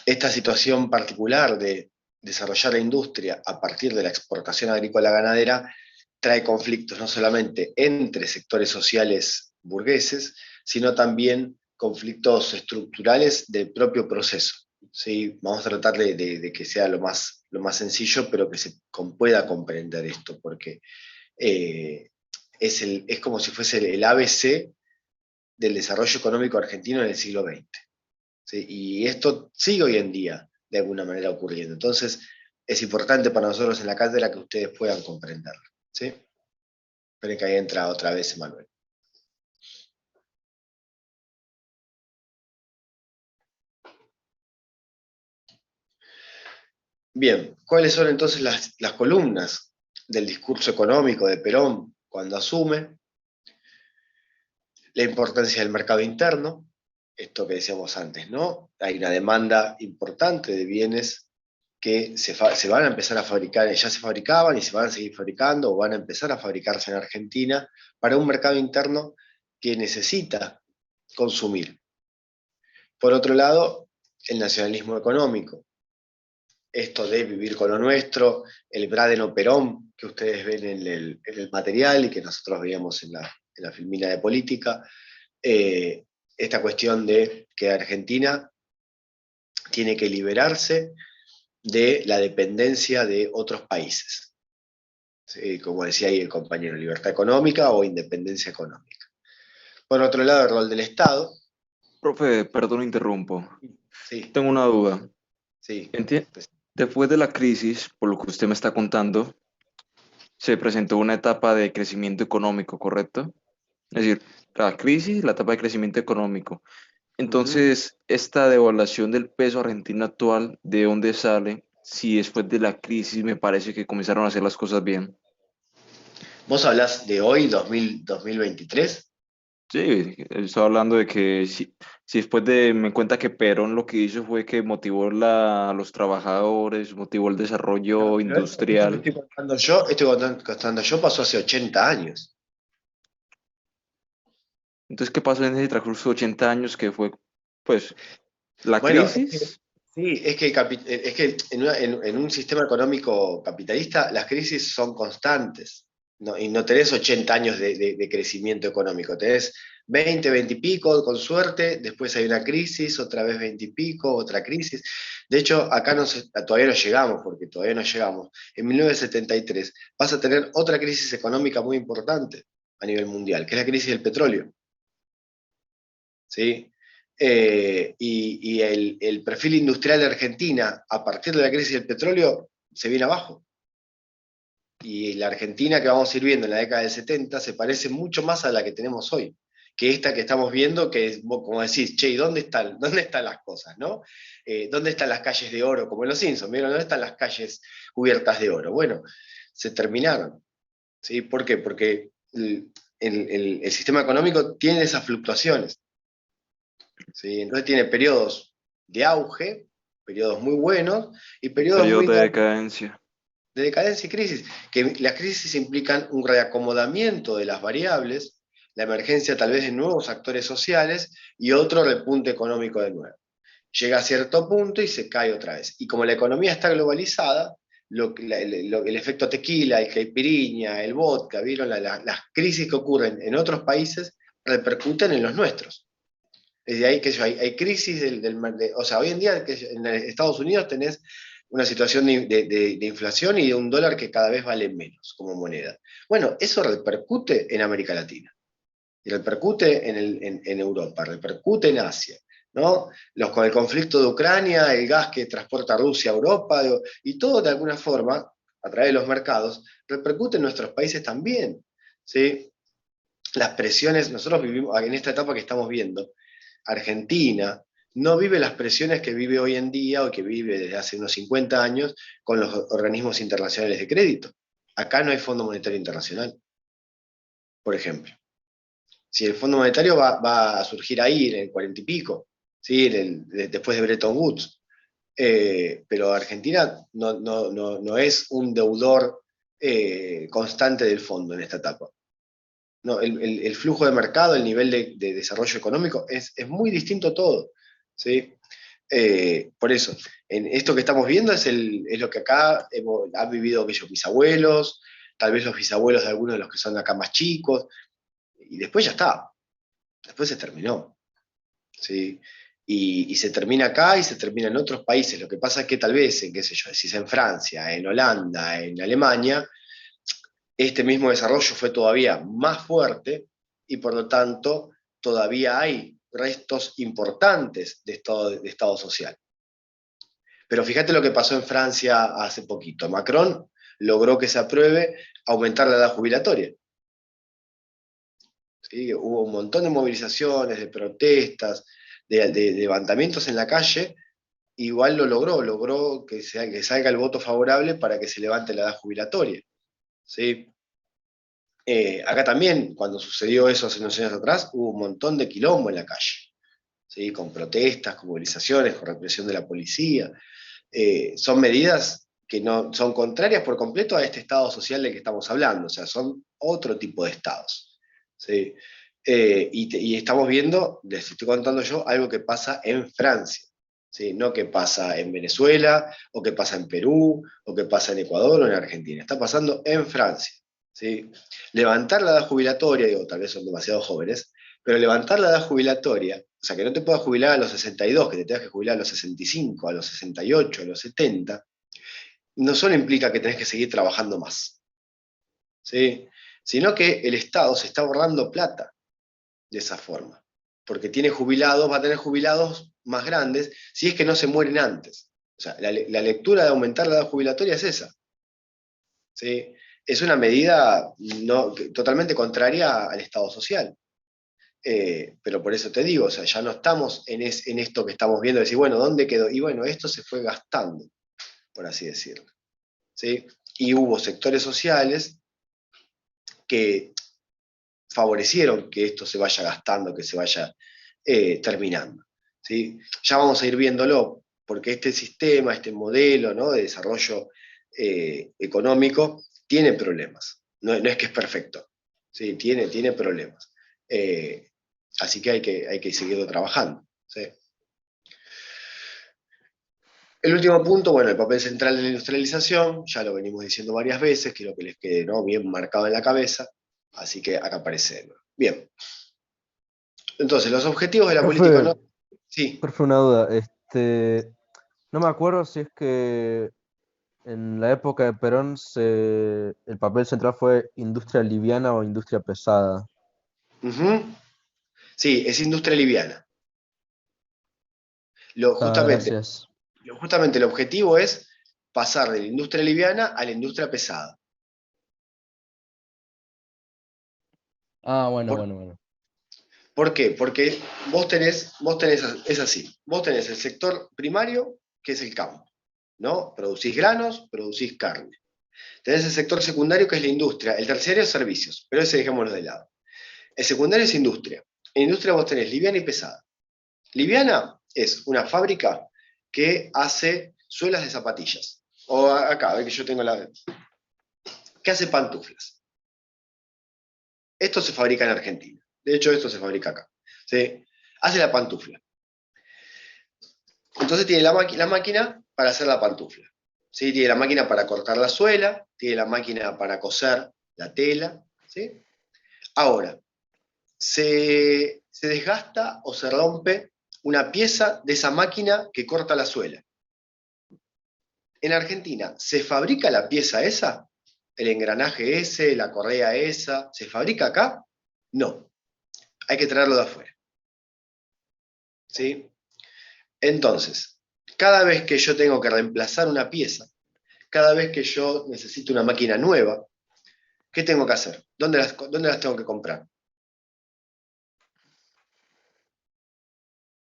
esta situación particular de desarrollar la industria a partir de la exportación agrícola ganadera trae conflictos no solamente entre sectores sociales burgueses, sino también conflictos estructurales del propio proceso. ¿Sí? Vamos a tratar de que sea lo más sencillo, pero que se pueda comprender esto, porque es como si fuese el ABC del desarrollo económico argentino en el siglo XX. ¿Sí? Y esto sigue hoy en día de alguna manera ocurriendo. Entonces, es importante para nosotros en la cátedra que ustedes puedan comprenderlo. ¿Sí? Esperen que ahí entra otra vez Manuel. Bien, ¿cuáles son entonces las columnas del discurso económico de Perón cuando asume? La importancia del mercado interno, esto que decíamos antes, ¿no? Hay una demanda importante de bienes que se van a empezar a fabricar, ya se fabricaban y se van a seguir fabricando o van a empezar a fabricarse en Argentina para un mercado interno que necesita consumir. Por otro lado, el nacionalismo económico. Esto de vivir con lo nuestro, el Braden-Operón que ustedes ven en el material y que nosotros veíamos en la filmina de política, esta cuestión de que Argentina tiene que liberarse de la dependencia de otros países. ¿Sí? Como decía ahí el compañero, libertad económica o independencia económica. Por otro lado, el rol del Estado. Profe, perdón, interrumpo. Sí, Tengo una duda. sí. Después de la crisis, por lo que usted me está contando, se presentó una etapa de crecimiento económico, ¿correcto? Es decir, la crisis, la etapa de crecimiento económico. Entonces, esta devaluación del peso argentino actual, ¿de dónde sale? Si después de la crisis me parece que comenzaron a hacer las cosas bien. ¿Vos hablás de hoy, 2023? Sí, estoy hablando de que si después de, me cuenta que Perón lo que hizo fue que motivó a los trabajadores, motivó el No, desarrollo pero esto que industrial. contando yo pasó hace 80 años. Entonces, ¿qué pasó en ese transcurso de 80 años que fue, pues, la Bueno, crisis? sí, es que en un sistema económico capitalista las crisis son constantes, ¿no? Y no tenés 80 años de crecimiento económico, tenés 20, 20 y pico, con suerte, después hay una crisis, otra vez 20 y pico, otra crisis. De hecho, acá todavía no llegamos, porque todavía no llegamos. En 1973 vas a tener otra crisis económica muy importante a nivel mundial, que es la crisis del petróleo. ¿Sí? Y el perfil industrial de Argentina, a partir de la crisis del petróleo, se viene abajo. Y la Argentina que vamos a ir viendo en la década del 70 se parece mucho más a la que tenemos hoy, que esta que estamos viendo, que es, como decís, che, dónde están las cosas, ¿no? ¿Dónde están las calles de oro? Como en Los Simpsons, ¿vieron? ¿Dónde están las calles cubiertas de oro? Bueno, se terminaron. ¿Sí? ¿Por qué? Porque el sistema económico tiene esas fluctuaciones. ¿Sí? Entonces tiene periodos de auge, periodos muy buenos, y periodos Periodo muy de decadencia. de decadencia y crisis, que las crisis implican un reacomodamiento de las variables, la emergencia tal vez de nuevos actores sociales y otro repunte económico de nuevo. Llega a cierto punto y se cae otra vez. Y como la economía está globalizada, el efecto tequila, el caipirinha, el vodka, ¿vieron? Las crisis que ocurren en otros países repercuten en los nuestros. Desde ahí que hay crisis o sea, hoy en día en Estados Unidos tenés una situación de inflación y de un dólar que cada vez vale menos como moneda. Bueno, eso repercute en América Latina, y repercute en Europa, repercute en Asia, ¿no? Con el conflicto de Ucrania, el gas que transporta Rusia a Europa, y todo de alguna forma, a través de los mercados, repercute en nuestros países también, ¿sí? Las presiones, nosotros vivimos en esta etapa que estamos viendo, Argentina no vive las presiones que vive hoy en día o que vive desde hace unos 50 años con los organismos internacionales de crédito. Acá no hay Fondo Monetario Internacional, por ejemplo. Si el Fondo Monetario va a surgir ahí en el 40 y pico, ¿sí? Después de Bretton Woods. Pero Argentina no es un deudor constante del fondo en esta etapa. No, el flujo de mercado, el nivel de desarrollo económico es muy distinto todo. ¿Sí? Por eso, en esto que estamos viendo es lo que acá han vivido aquellos bisabuelos, tal vez los bisabuelos de algunos de los que son acá más chicos, y después ya está, después se terminó. ¿Sí? Y se termina acá y se termina en otros países. Lo que pasa es que tal vez, qué sé yo, si es en Francia, en Holanda, en Alemania, este mismo desarrollo fue todavía más fuerte y por lo tanto todavía hay restos importantes de estado social. Pero fíjate lo que pasó en Francia hace poquito. Macron logró que se apruebe aumentar la edad jubilatoria. ¿Sí? Hubo un montón de movilizaciones, de protestas, de levantamientos en la calle. Igual logró que salga el voto favorable para que se levante la edad jubilatoria. ¿Sí? Acá también, cuando sucedió eso hace unos años atrás, hubo un montón de quilombo en la calle, ¿sí? Con protestas, con movilizaciones, con represión de la policía. Son medidas que no, son contrarias por completo a este estado social del que estamos hablando, o sea, son otro tipo de estados. ¿Sí? Y estamos viendo, les estoy contando yo, algo que pasa en Francia, ¿sí? No que pasa en Venezuela, o que pasa en Perú, o que pasa en Ecuador o en Argentina. Está pasando en Francia, ¿sí? Levantar la edad jubilatoria, digo, tal vez son demasiado jóvenes, pero levantar la edad jubilatoria, o sea, que no te puedas jubilar a los 62, que te tengas que jubilar a los 65, a los 68, a los 70, no solo implica que tenés que seguir trabajando más, ¿sí? Sino que el Estado se está ahorrando plata de esa forma, porque tiene jubilados, va a tener jubilados más grandes si es que no se mueren antes. O sea, la lectura de aumentar la edad jubilatoria es esa, ¿sí? Es una medida totalmente contraria al Estado social. Pero por eso te digo, o sea, ya no estamos en esto que estamos viendo, de decir, bueno, ¿dónde quedó? Y bueno, esto se fue gastando, por así decirlo, ¿sí? Y hubo sectores sociales que favorecieron que esto se vaya gastando, que se vaya terminando, ¿sí? Ya vamos a ir viéndolo, porque este sistema, este modelo, ¿no?, de desarrollo económico tiene problemas, no es que es perfecto, ¿sí? Tiene problemas. Así que hay que seguirlo trabajando, ¿sí? El último punto, bueno, el papel central de la industrialización, ya lo venimos diciendo varias veces, quiero que les quede, ¿no?, bien marcado en la cabeza, así que acá aparece. Bien. Entonces, los objetivos de la política Profe, económica. Sí. profe, una duda. No me acuerdo si es que en la época de Perón el papel central fue industria liviana o industria pesada. Ujú. Sí, es industria liviana. Ah, Justamente, gracias. justamente el objetivo es pasar de la industria liviana a la industria pesada. Ah, bueno, ¿Por, bueno, bueno. por qué? Porque es así, vos tenés el sector primario, que es el campo, ¿no? Producís granos, producís carne. Tenés el sector secundario, que es la industria. El terciario es servicios, pero ese dejémoslo de lado. El secundario es industria. En industria vos tenés liviana y pesada. Liviana es una fábrica que hace suelas de zapatillas. O acá, ve que yo tengo la... que hace pantuflas. Esto se fabrica en Argentina. De hecho, esto se fabrica acá. ¿Sí? Hace la pantufla. Entonces tiene la máquina para hacer la pantufla. ¿Sí? Tiene la máquina para cortar la suela, tiene la máquina para coser la tela. ¿Sí? Ahora, se desgasta o se rompe una pieza de esa máquina que corta la suela. En Argentina, ¿se fabrica la pieza esa? ¿El engranaje ese, la correa esa? ¿Se fabrica acá? No, hay que traerlo de afuera. ¿Sí? Entonces, cada vez que yo tengo que reemplazar una pieza, cada vez que yo necesito una máquina nueva, ¿qué tengo que hacer? ¿Dónde las tengo que comprar?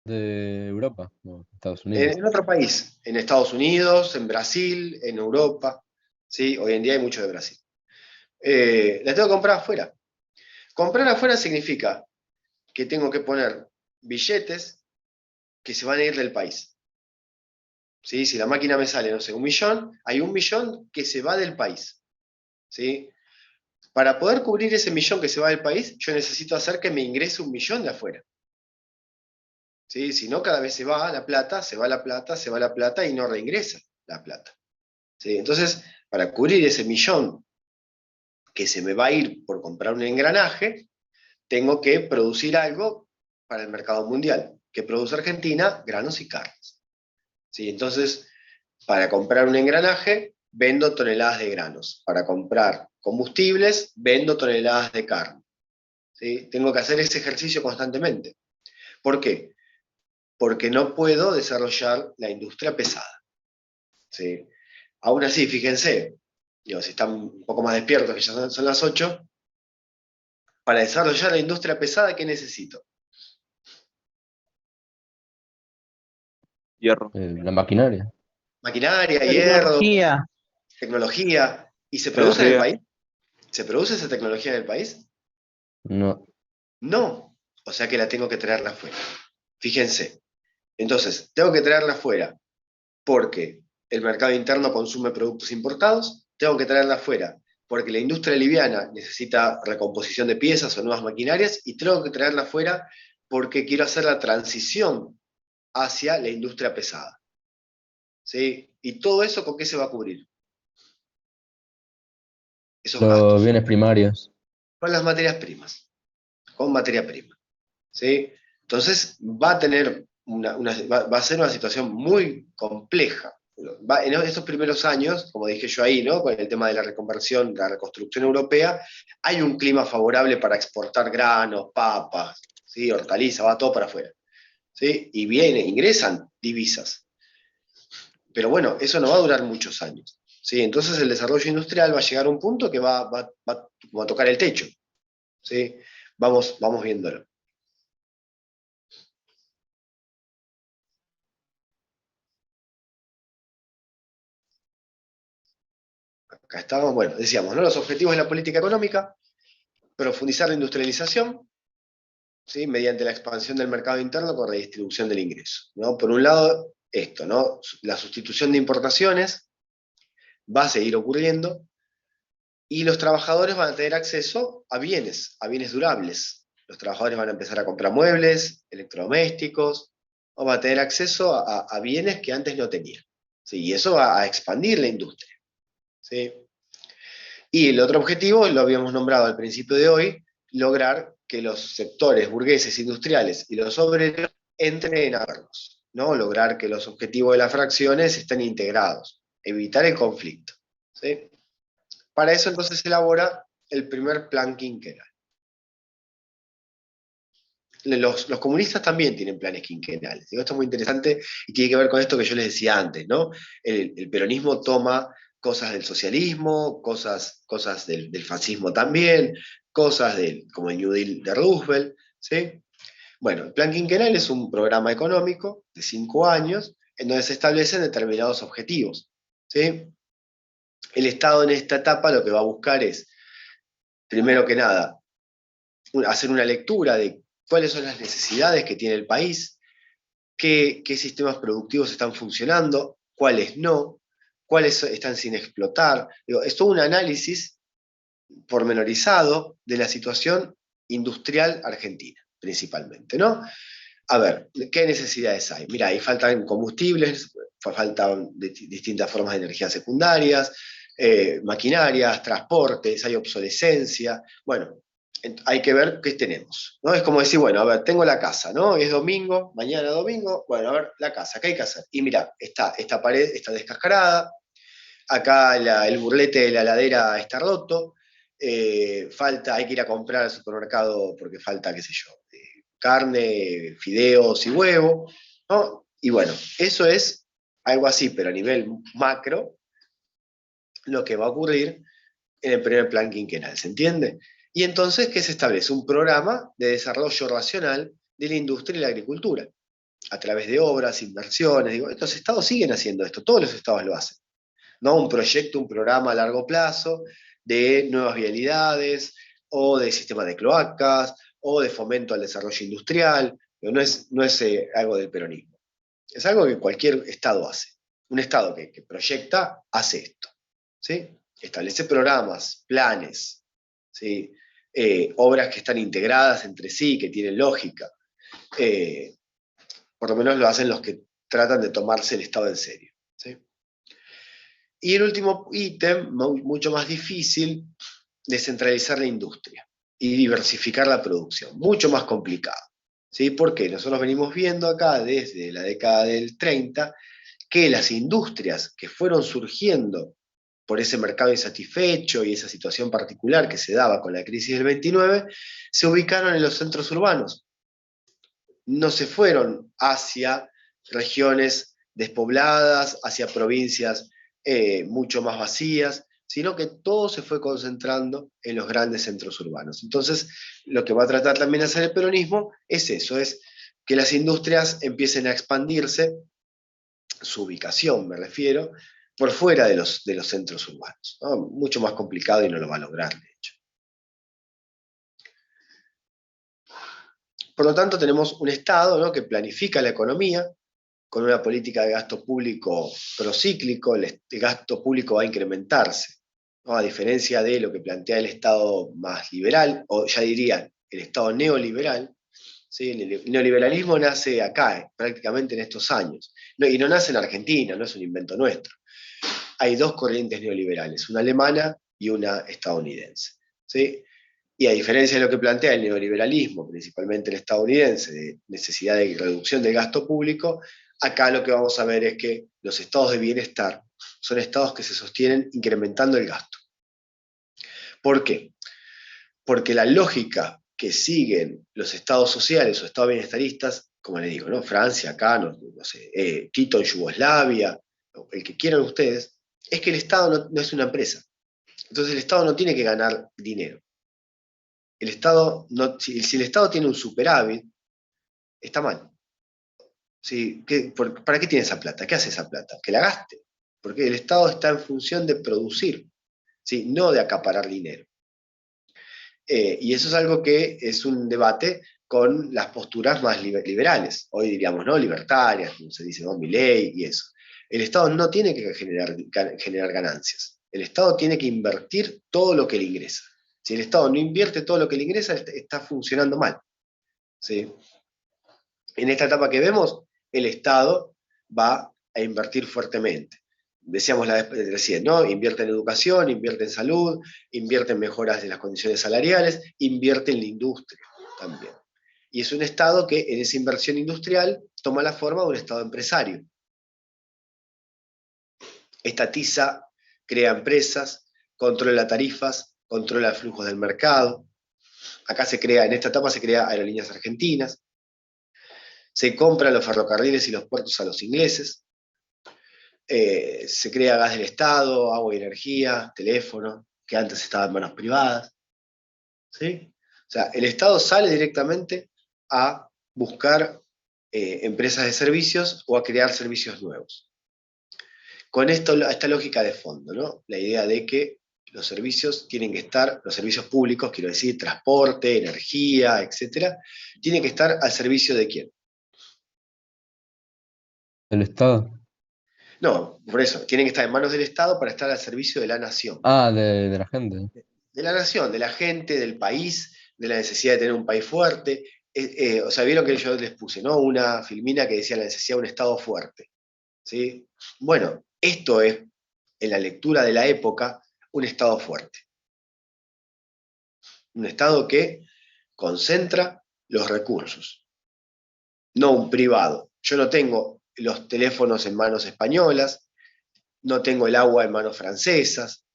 De Europa, no, Estados Unidos. En otro país, en Estados Unidos, en Brasil, en Europa. ¿Sí? Hoy en día hay mucho de Brasil. Las tengo que comprar afuera. Comprar afuera significa que tengo que poner billetes que se van a ir del país. ¿Sí? Si la máquina me sale, no sé, 1.000.000, hay 1.000.000 que se va del país. ¿Sí? Para poder cubrir ese 1.000.000 que se va del país, yo necesito hacer que me ingrese 1.000.000 de afuera. ¿Sí? Si no, cada vez se va la plata, se va la plata, se va la plata y no reingresa la plata. ¿Sí? Entonces, para cubrir ese 1.000.000 que se me va a ir por comprar un engranaje, tengo que producir algo para el mercado mundial. ¿Que produce Argentina? Granos y carnes. ¿Sí? Entonces, para comprar un engranaje, vendo toneladas de granos. Para comprar combustibles, vendo toneladas de carne. ¿Sí? Tengo que hacer ese ejercicio constantemente. ¿Por qué? Porque no puedo desarrollar la industria pesada. ¿Sí? Aún así, fíjense, digo, si están un poco más despiertos, que ya son las 8, para desarrollar la industria pesada, ¿qué necesito? Hierro. La maquinaria. Maquinaria, hierro, Tecnología. tecnología. ¿Y se produce en el Energía. país? ¿Se produce esa tecnología en el país? No. No. O sea que la tengo que traerla afuera. Fíjense. Entonces, tengo que traerla afuera porque el mercado interno consume productos importados, tengo que traerla afuera porque la industria liviana necesita recomposición de piezas o nuevas maquinarias y tengo que traerla afuera porque quiero hacer la transición hacia la industria pesada. ¿Sí? ¿Y todo eso con qué se va a cubrir? Esos Los gastos. bienes primarios. Con las materias primas, con materia prima. ¿Sí? Entonces va a tener va a ser una situación muy compleja. En estos primeros años, como dije yo ahí, ¿no? Con el tema de la reconversión, la reconstrucción europea, hay un clima favorable para exportar granos, papas, ¿sí? Hortalizas, va todo para afuera. ¿Sí? Y ingresan divisas. Pero bueno, eso no va a durar muchos años. ¿Sí? Entonces el desarrollo industrial va a llegar a un punto que va a tocar el techo. ¿Sí? Vamos viéndolo. Acá estamos, bueno, decíamos, ¿no? Los objetivos de la política económica: profundizar la industrialización, ¿sí? Mediante la expansión del mercado interno con redistribución del ingreso, ¿no? Por un lado, esto, ¿no? La sustitución de importaciones va a seguir ocurriendo y los trabajadores van a tener acceso a bienes durables. Los trabajadores van a empezar a comprar muebles, electrodomésticos, o van a tener acceso a bienes que antes no tenían. ¿Sí? Y eso va a expandir la industria. ¿Sí? Y el otro objetivo, lo habíamos nombrado al principio de hoy, lograr que los sectores burgueses, industriales y los obreros entren a verlos, ¿no? Lograr que los objetivos de las fracciones estén integrados, evitar el conflicto. ¿Sí? Para eso entonces se elabora el primer plan quinquenal. Los comunistas también tienen planes quinquenales. Digo, esto es muy interesante y tiene que ver con esto que yo les decía antes, ¿no? El peronismo toma cosas del socialismo, cosas del fascismo también, cosas como el New Deal de Roosevelt, ¿sí? Bueno, el plan quinquenal es un programa económico de 5 años en donde se establecen determinados objetivos, ¿sí? El Estado en esta etapa lo que va a buscar es, primero que nada, hacer una lectura de cuáles son las necesidades que tiene el país, qué sistemas productivos están funcionando, cuáles no, cuáles están sin explotar. Digo, es todo un análisis pormenorizado de la situación industrial argentina, principalmente, ¿no? A ver, ¿qué necesidades hay? Mira, ahí faltan combustibles, faltan distintas formas de energía secundarias, maquinarias, transportes, hay obsolescencia. Bueno, hay que ver qué tenemos, ¿no? Es como decir, bueno, a ver, tengo la casa, ¿no? Es domingo, mañana domingo, bueno, a ver, la casa, ¿qué hay que hacer? Y mira, esta pared está descascarada, acá el burlete de la heladera está roto, hay que ir a comprar al supermercado porque falta, qué sé yo, carne, fideos y huevo, ¿no? Y bueno, eso es algo así, pero a nivel macro, lo que va a ocurrir en el primer plan quinquenal, ¿se entiende? Y entonces, ¿qué se establece? Un programa de desarrollo racional de la industria y la agricultura, a través de obras, inversiones. Digo, los estados siguen haciendo esto, todos los estados lo hacen, ¿no? Un proyecto, un programa a largo plazo de nuevas vialidades, o de sistemas de cloacas, o de fomento al desarrollo industrial. No es algo del peronismo. Es algo que cualquier estado hace. Un estado que proyecta hace esto, ¿sí? Establece programas, planes, ¿sí? Obras que están integradas entre sí, que tienen lógica. Por lo menos lo hacen los que tratan de tomarse el Estado en serio, ¿sí? Y el último ítem, mucho más difícil, descentralizar la industria y diversificar la producción, mucho más complicado. ¿Sí? Porque nosotros venimos viendo acá desde la década del 30 que las industrias que fueron surgiendo por ese mercado insatisfecho y esa situación particular que se daba con la crisis del 29, se ubicaron en los centros urbanos. No se fueron hacia regiones despobladas, hacia provincias mucho más vacías, sino que todo se fue concentrando en los grandes centros urbanos. Entonces, lo que va a tratar también de hacer el peronismo es eso, es que las industrias empiecen a expandirse, su ubicación me refiero, por fuera de los centros urbanos, ¿no? Mucho más complicado y no lo va a lograr, de hecho. Por lo tanto, tenemos un Estado, ¿no?, que planifica la economía con una política de gasto público procíclico. El gasto público va a incrementarse, ¿no? A diferencia de lo que plantea el Estado más liberal, o ya diría el Estado neoliberal, ¿sí? El neoliberalismo nace acá, prácticamente en estos años, y no nace en Argentina, no es un invento nuestro. Hay dos corrientes neoliberales, una alemana y una estadounidense. ¿Sí? Y a diferencia de lo que plantea el neoliberalismo, principalmente el estadounidense, de necesidad de reducción del gasto público, acá lo que vamos a ver es que los estados de bienestar son estados que se sostienen incrementando el gasto. ¿Por qué? Porque la lógica que siguen los estados sociales o estados bienestaristas, como les digo, ¿no? Francia, acá, no sé, Tito en Yugoslavia, el que quieran ustedes, es que el Estado no es una empresa. Entonces el Estado no tiene que ganar dinero. El Estado si el Estado tiene un superávit, está mal. ¿Sí? ¿Para qué tiene esa plata? ¿Qué hace esa plata? Que la gaste. Porque el Estado está en función de producir, ¿sí? No de acaparar dinero. Y eso es algo que es un debate con las posturas más liberales. Hoy diríamos, ¿no? Libertarias, como se dice, ¿no? Milei y eso. El Estado no tiene que generar ganancias. El Estado tiene que invertir todo lo que le ingresa. Si el Estado no invierte todo lo que le ingresa, está funcionando mal. ¿Sí? En esta etapa que vemos, el Estado va a invertir fuertemente. Decíamos recién, ¿no? Invierte en educación, invierte en salud, invierte en mejoras de las condiciones salariales, invierte en la industria también. Y es un Estado que en esa inversión industrial toma la forma de un Estado empresario. Estatiza, crea empresas, controla tarifas, controla flujos del mercado. Acá en esta etapa se crea Aerolíneas Argentinas, se compran los ferrocarriles y los puertos a los ingleses, se crea gas del Estado, agua y energía, teléfono, que antes estaba en manos privadas. ¿Sí? O sea, el Estado sale directamente a buscar empresas de servicios o a crear servicios nuevos. Con esta lógica de fondo, ¿no? La idea de que los servicios tienen que estar, los servicios públicos, quiero decir, transporte, energía, etcétera, tienen que estar al servicio de quién. El Estado. No, por eso, tienen que estar en manos del Estado para estar al servicio de la nación. Ah, de la gente. De la nación, de la gente, del país, de la necesidad de tener un país fuerte. O sea, vieron que yo les puse, ¿no? Una filmina que decía la necesidad de un Estado fuerte. ¿Sí? Bueno, esto es, en la lectura de la época, un Estado fuerte. Un Estado que concentra los recursos, no un privado. Yo no tengo los teléfonos en manos españolas, no tengo el agua en manos francesas,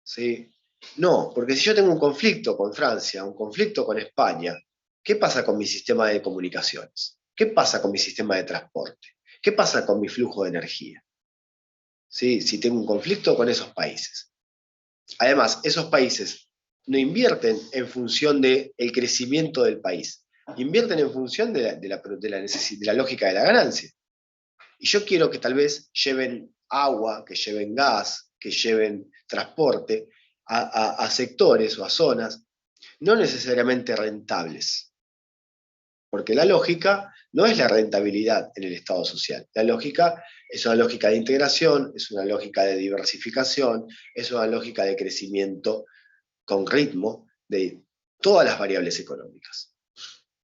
¿sí? No, porque si yo tengo un conflicto con Francia, un conflicto con España, ¿qué pasa con mi sistema de comunicaciones? ¿Qué pasa con mi sistema de transporte? ¿Qué pasa con mi flujo de energía? ¿Sí? Si tengo un conflicto con esos países. Además, esos países no invierten en función del crecimiento del país, invierten en función de la lógica de la ganancia. Y yo quiero que tal vez lleven agua, que lleven gas, que lleven transporte a sectores o a zonas no necesariamente rentables. Porque la lógica no es la rentabilidad en el Estado social. La lógica es una lógica de integración, es una lógica de diversificación, es una lógica de crecimiento con ritmo de todas las variables económicas.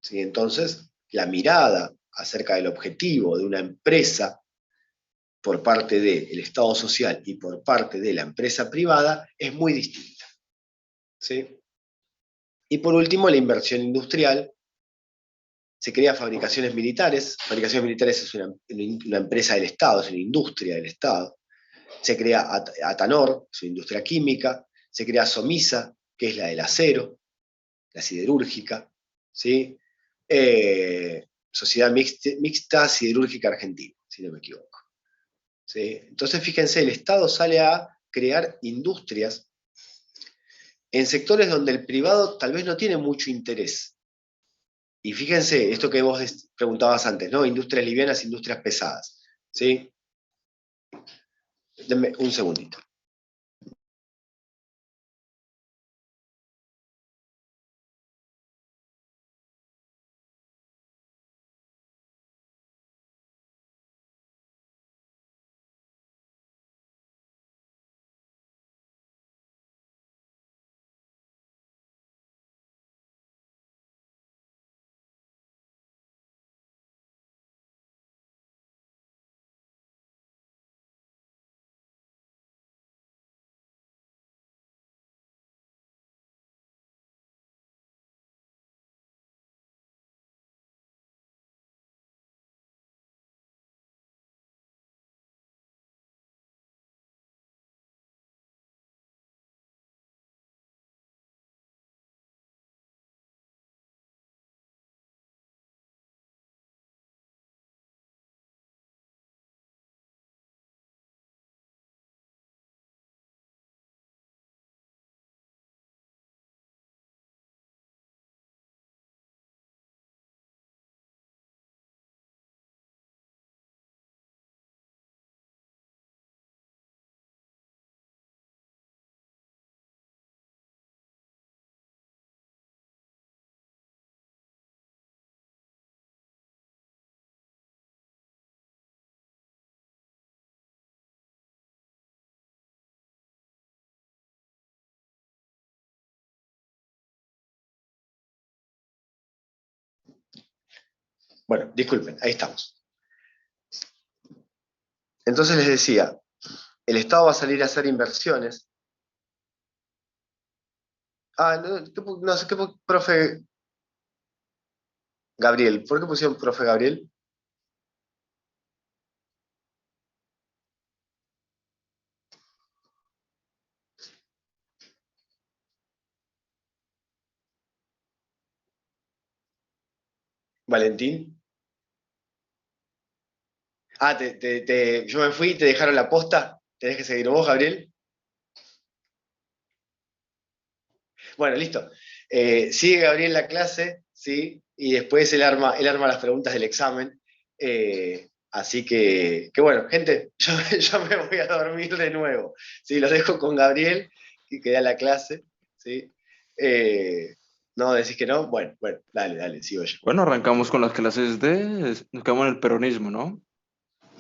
¿Sí? Entonces, la mirada acerca del objetivo de una empresa por parte del Estado social y por parte de la empresa privada es muy distinta. ¿Sí? Y por último, la inversión industrial. Se crea fabricaciones militares. Fabricaciones militares es una empresa del Estado, es una industria del Estado. Se crea Atanor, es una industria química. Se crea Somisa, que es la del acero, la siderúrgica. ¿Sí? Sociedad Mixta Siderúrgica Argentina, si no me equivoco. ¿Sí? Entonces, fíjense, el Estado sale a crear industrias en sectores donde el privado tal vez no tiene mucho interés. Y fíjense, esto que vos preguntabas antes, ¿no? Industrias livianas, industrias pesadas. ¿Sí? Denme un segundito. Bueno, disculpen, ahí estamos. Entonces les decía, el Estado va a salir a hacer inversiones. No sé qué profe Gabriel. ¿Por qué pusieron profe Gabriel? Valentín. Yo me fui y te dejaron la posta. ¿Tenés que seguir vos, Gabriel? Bueno, listo. Sigue Gabriel la clase, ¿sí? Y después él arma las preguntas del examen. Así que bueno, gente, yo me voy a dormir de nuevo. ¿Sí? Los dejo con Gabriel, que da la clase. ¿Sí? No, decís que no. Bueno, dale, sigo yo. Bueno, arrancamos con las clases nos quedamos en el peronismo, ¿no?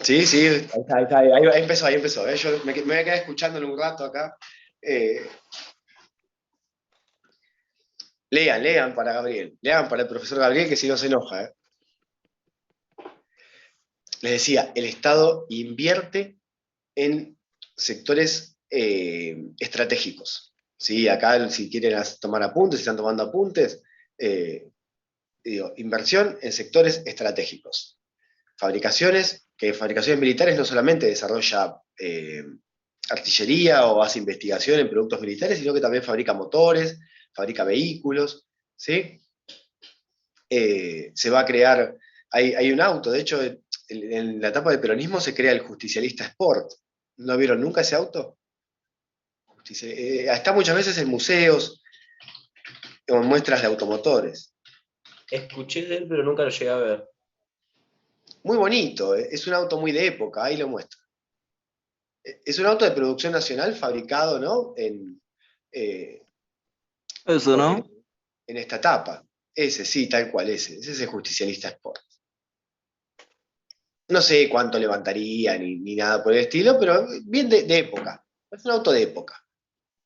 Sí, ahí empezó, ahí empezó. Yo me voy a quedar escuchándolo un rato acá. Eh, lean para Gabriel, lean para el profesor Gabriel, que si no se enoja. Les decía, el Estado invierte en sectores estratégicos. ¿Sí? Acá, si quieren tomar apuntes, si están tomando apuntes, inversión en sectores estratégicos. Fabricaciones militares no solamente desarrolla artillería o hace investigación en productos militares, sino que también fabrica motores, fabrica vehículos, ¿sí? Se va a crear, hay un auto, de hecho, en la etapa del peronismo se crea el Justicialista Sport. ¿No vieron nunca ese auto? Está muchas veces en museos o en muestras de automotores. Escuché de él, pero nunca lo llegué a ver. Muy bonito, es un auto muy de época, ahí lo muestro. Es un auto de producción nacional fabricado, ¿no? Eso, ¿no? En esta etapa. Ese, sí, tal cual, ese es el Justicialista Sport. No sé cuánto levantaría ni nada por el estilo, pero bien de época. Es un auto de época.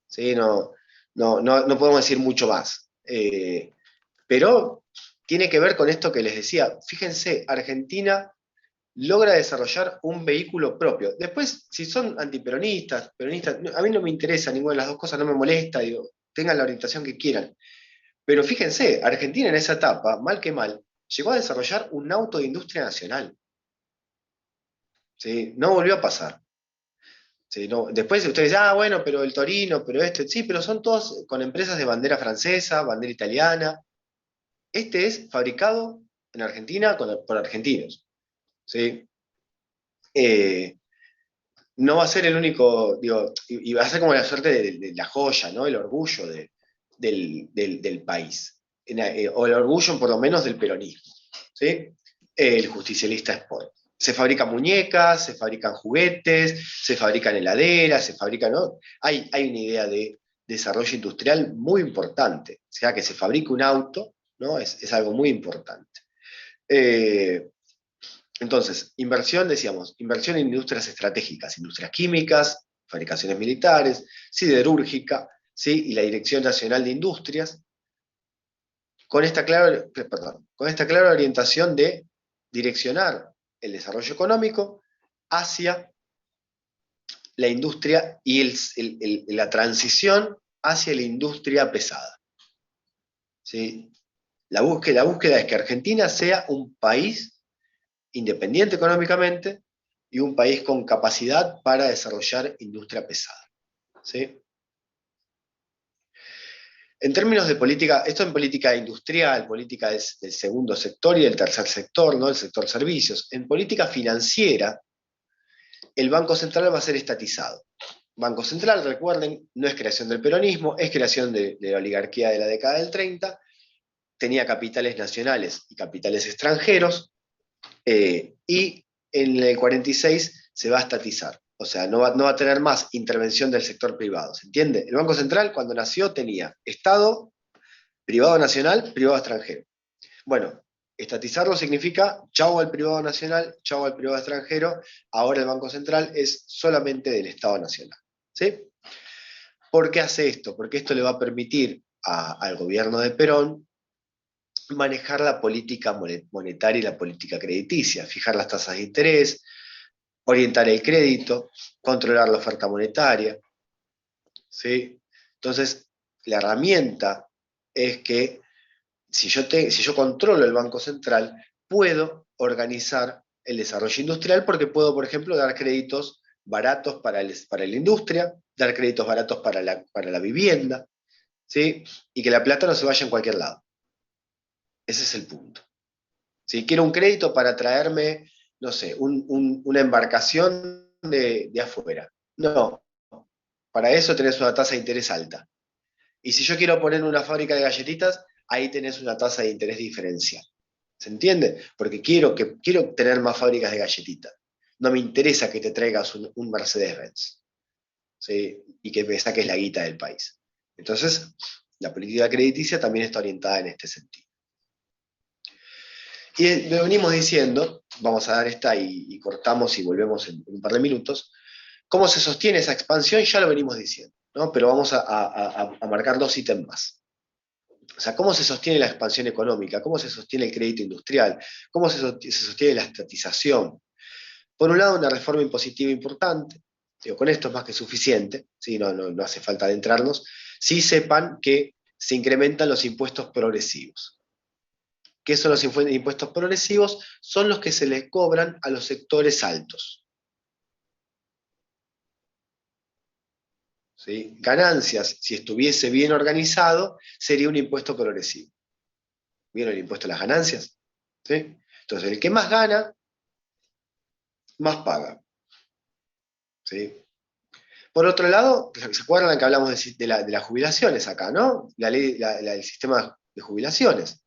¿Sí? No podemos decir mucho más. Pero tiene que ver con esto que les decía. Fíjense, Argentina logra desarrollar un vehículo propio. Después, si son antiperonistas, peronistas, a mí no me interesa ninguna de las dos cosas, no me molesta, digo, tengan la orientación que quieran. Pero fíjense, Argentina en esa etapa, mal que mal, llegó a desarrollar un auto de industria nacional. ¿Sí? No volvió a pasar. ¿Sí? No, después ustedes dicen, bueno, pero el Torino, pero este, sí, pero son todos con empresas de bandera francesa, bandera italiana. Este es fabricado en Argentina por argentinos. ¿Sí? No va a ser el único, digo, y va a ser como la suerte de la joya, ¿no? El orgullo del país. O el orgullo, por lo menos, del peronismo. ¿Sí? El Justicialista Sport. Se fabrican muñecas, se fabrican juguetes, se fabrican heladeras, se fabrican, ¿no? Hay una idea de desarrollo industrial muy importante. O sea, que se fabrique un auto, ¿no? Es algo muy importante. Entonces, inversión, decíamos, inversión en industrias estratégicas, industrias químicas, fabricaciones militares, siderúrgica, ¿sí? Y la Dirección Nacional de Industrias, con esta clara orientación de direccionar el desarrollo económico hacia la industria y la transición hacia la industria pesada. ¿Sí? La búsqueda es que Argentina sea un país independiente económicamente y un país con capacidad para desarrollar industria pesada. ¿Sí? En términos de política, esto en política industrial, política del segundo sector y del tercer sector, ¿no? El sector servicios. En política financiera, el Banco Central va a ser estatizado. Banco Central, recuerden, no es creación del peronismo, es creación de la oligarquía de la década del 30, tenía capitales nacionales y capitales extranjeros, y en el 46 se va a estatizar. O sea, no va a tener más intervención del sector privado. ¿Se entiende? El Banco Central, cuando nació, tenía Estado, privado nacional, privado extranjero. Bueno, estatizarlo significa chau al privado nacional, chau al privado extranjero. Ahora el Banco Central es solamente del Estado nacional. ¿Sí? ¿Por qué hace esto? Porque esto le va a permitir al gobierno de Perón manejar la política monetaria y la política crediticia, fijar las tasas de interés, orientar el crédito, controlar la oferta monetaria, ¿sí? Entonces, la herramienta es que si yo controlo el Banco Central, puedo organizar el desarrollo industrial porque puedo, por ejemplo, dar créditos baratos para la industria, dar créditos baratos para la vivienda, ¿sí? Y que la plata no se vaya en cualquier lado. Ese es el punto. Si quiero un crédito para traerme, no sé, una embarcación de afuera. No, para eso tenés una tasa de interés alta. Y si yo quiero poner una fábrica de galletitas, ahí tenés una tasa de interés diferencial. ¿Se entiende? Porque quiero tener más fábricas de galletitas. No me interesa que te traigas un Mercedes-Benz, ¿sí? Y que me saques la guita del país. Entonces, la política crediticia también está orientada en este sentido. Y lo venimos diciendo, vamos a dar esta y cortamos y volvemos en un par de minutos. ¿Cómo se sostiene esa expansión? Ya lo venimos diciendo, ¿no? Pero vamos a marcar 2 ítems más. O sea, ¿cómo se sostiene la expansión económica? ¿Cómo se sostiene el crédito industrial? ¿Cómo se sostiene la estatización? Por un lado, una reforma impositiva importante. Digo, con esto es más que suficiente, ¿sí? No hace falta adentrarnos. Sí sepan que se incrementan los impuestos progresivos. ¿Qué son los impuestos progresivos? Son los que se les cobran a los sectores altos. ¿Sí? Ganancias, si estuviese bien organizado, sería un impuesto progresivo. ¿Vieron el impuesto a las ganancias? ¿Sí? Entonces, el que más gana, más paga. ¿Sí? Por otro lado, ¿se acuerdan que hablamos de las jubilaciones acá, ¿no? La ley, el sistema de jubilaciones.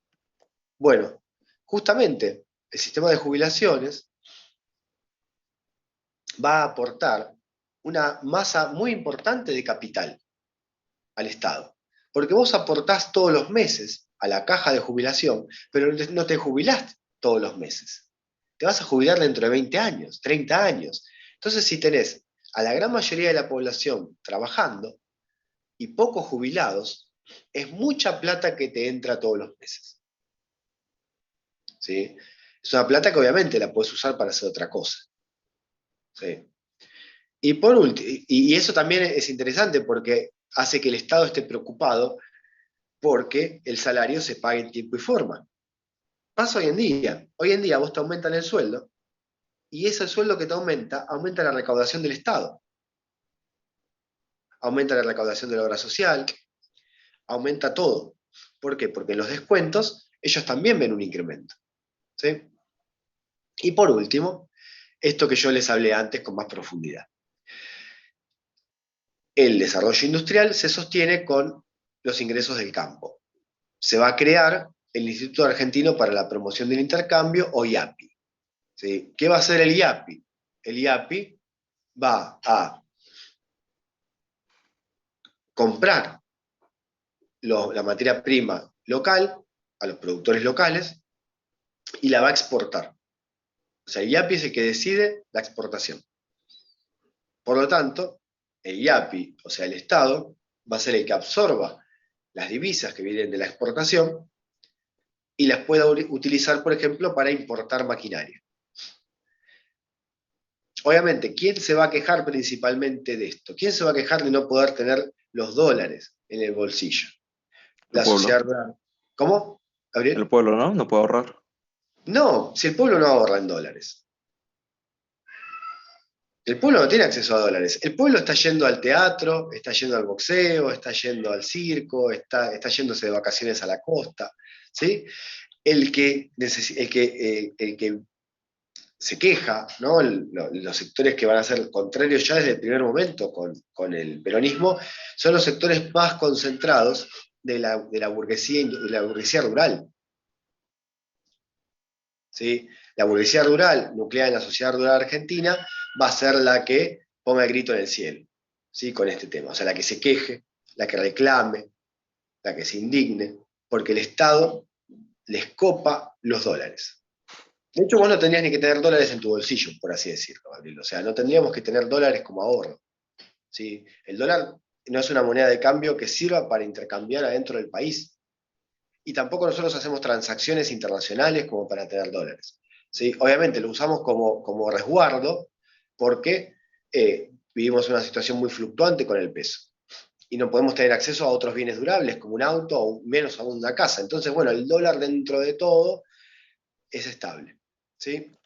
Bueno, justamente el sistema de jubilaciones va a aportar una masa muy importante de capital al Estado. Porque vos aportás todos los meses a la caja de jubilación, pero no te jubilás todos los meses. Te vas a jubilar dentro de 20 años, 30 años. Entonces, si tenés a la gran mayoría de la población trabajando y pocos jubilados, es mucha plata que te entra todos los meses. ¿Sí? Es una plata que obviamente la puedes usar para hacer otra cosa. ¿Sí? Y por último, y eso también es interesante porque hace que el Estado esté preocupado porque el salario se pague en tiempo y forma. Pasa hoy en día. Hoy en día vos te aumentan el sueldo y ese sueldo que te aumenta la recaudación del Estado. Aumenta la recaudación de la obra social, aumenta todo. ¿Por qué? Porque en los descuentos ellos también ven un incremento. ¿Sí? Y por último, esto que yo les hablé antes con más profundidad. El desarrollo industrial se sostiene con los ingresos del campo. Se va a crear el Instituto Argentino para la Promoción del Intercambio, o IAPI. ¿Sí? ¿Qué va a hacer el IAPI? El IAPI va a comprar la materia prima local a los productores locales y la va a exportar. O sea, el IAPI es el que decide la exportación. Por lo tanto, el IAPI, o sea, el Estado, va a ser el que absorba las divisas que vienen de la exportación y las pueda utilizar, por ejemplo, para importar maquinaria. Obviamente, ¿quién se va a quejar principalmente de esto? ¿Quién se va a quejar de no poder tener los dólares en el bolsillo? La sociedad rural. ¿Cómo, Gabriel? El pueblo, ¿no? No puede ahorrar. No, si el pueblo no ahorra en dólares. El pueblo no tiene acceso a dólares. El pueblo está yendo al teatro, está yendo al boxeo, está yendo al circo, está yéndose de vacaciones a la costa. ¿Sí? El que se queja, ¿no? Los sectores que van a ser contrarios ya desde el primer momento con el peronismo, son los sectores más concentrados de la burguesía rural. ¿Sí? La burguesía rural, nucleada en la sociedad rural argentina, va a ser la que ponga el grito en el cielo, ¿sí? Con este tema. O sea, la que se queje, la que reclame, la que se indigne, porque el Estado les copa los dólares. De hecho, vos no tendrías ni que tener dólares en tu bolsillo, por así decirlo, Gabriel. O sea, no tendríamos que tener dólares como ahorro. ¿Sí? El dólar no es una moneda de cambio que sirva para intercambiar adentro del país. y tampoco nosotros hacemos transacciones internacionales como para tener dólares. ¿Sí? Obviamente lo usamos como resguardo porque vivimos una situación muy fluctuante con el peso y no podemos tener acceso a otros bienes durables como un auto o menos aún una casa. Entonces, bueno, el dólar dentro de todo es estable. ¿Sí?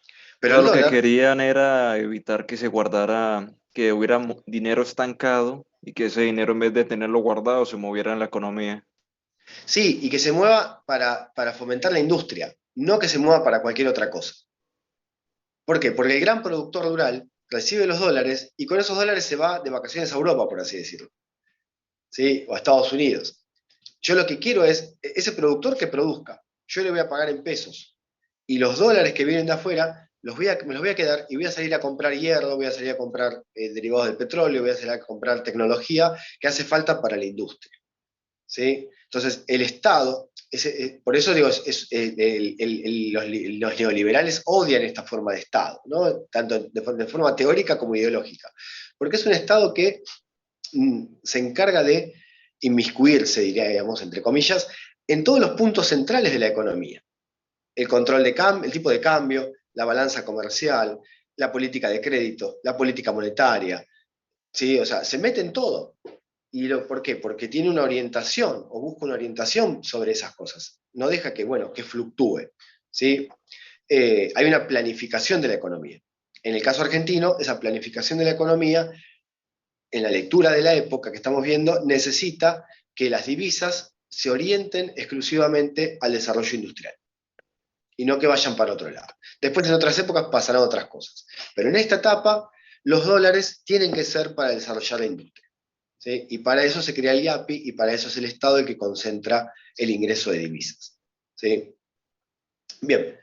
Pero Pero el lo que dólar, querían era evitar que se guardara, que hubiera dinero estancado y que ese dinero en vez de tenerlo guardado se moviera en la economía. sí, y que se mueva para fomentar la industria, no que se mueva para cualquier otra cosa. ¿Por qué? Porque el gran productor rural recibe los dólares y con esos dólares se va de vacaciones a Europa, por así decirlo, ¿sí? O a Estados Unidos. Yo lo que quiero es ese productor que produzca, yo le voy a pagar en pesos y los dólares que vienen de afuera me los voy a quedar y voy a salir a comprar hierro, voy a salir a comprar derivados del petróleo, voy a salir a comprar tecnología que hace falta para la industria. ¿Sí? Entonces, el Estado, por eso digo, los neoliberales odian esta forma de Estado, ¿no? Tanto de forma teórica como ideológica, porque es un Estado que se encarga de inmiscuirse, diríamos, entre comillas, en todos los puntos centrales de la economía. El control de cambio, el tipo de cambio, la balanza comercial, la política de crédito, la política monetaria, ¿sí? O sea, se mete en todo. ¿Por qué? Porque tiene una orientación o busca una orientación sobre esas cosas. No deja que, bueno, que fluctúe. ¿Sí? Hay una planificación de la economía. En el caso argentino, esa planificación de la economía, en la lectura de la época que estamos viendo, necesita que las divisas se orienten exclusivamente al desarrollo industrial y no que vayan para otro lado. Después en otras épocas pasarán otras cosas. Pero en esta etapa, los dólares tienen que ser para desarrollar la industria. ¿Sí? Y para eso se crea el IAPI y para eso es el Estado el que concentra el ingreso de divisas. ¿Sí? Bien,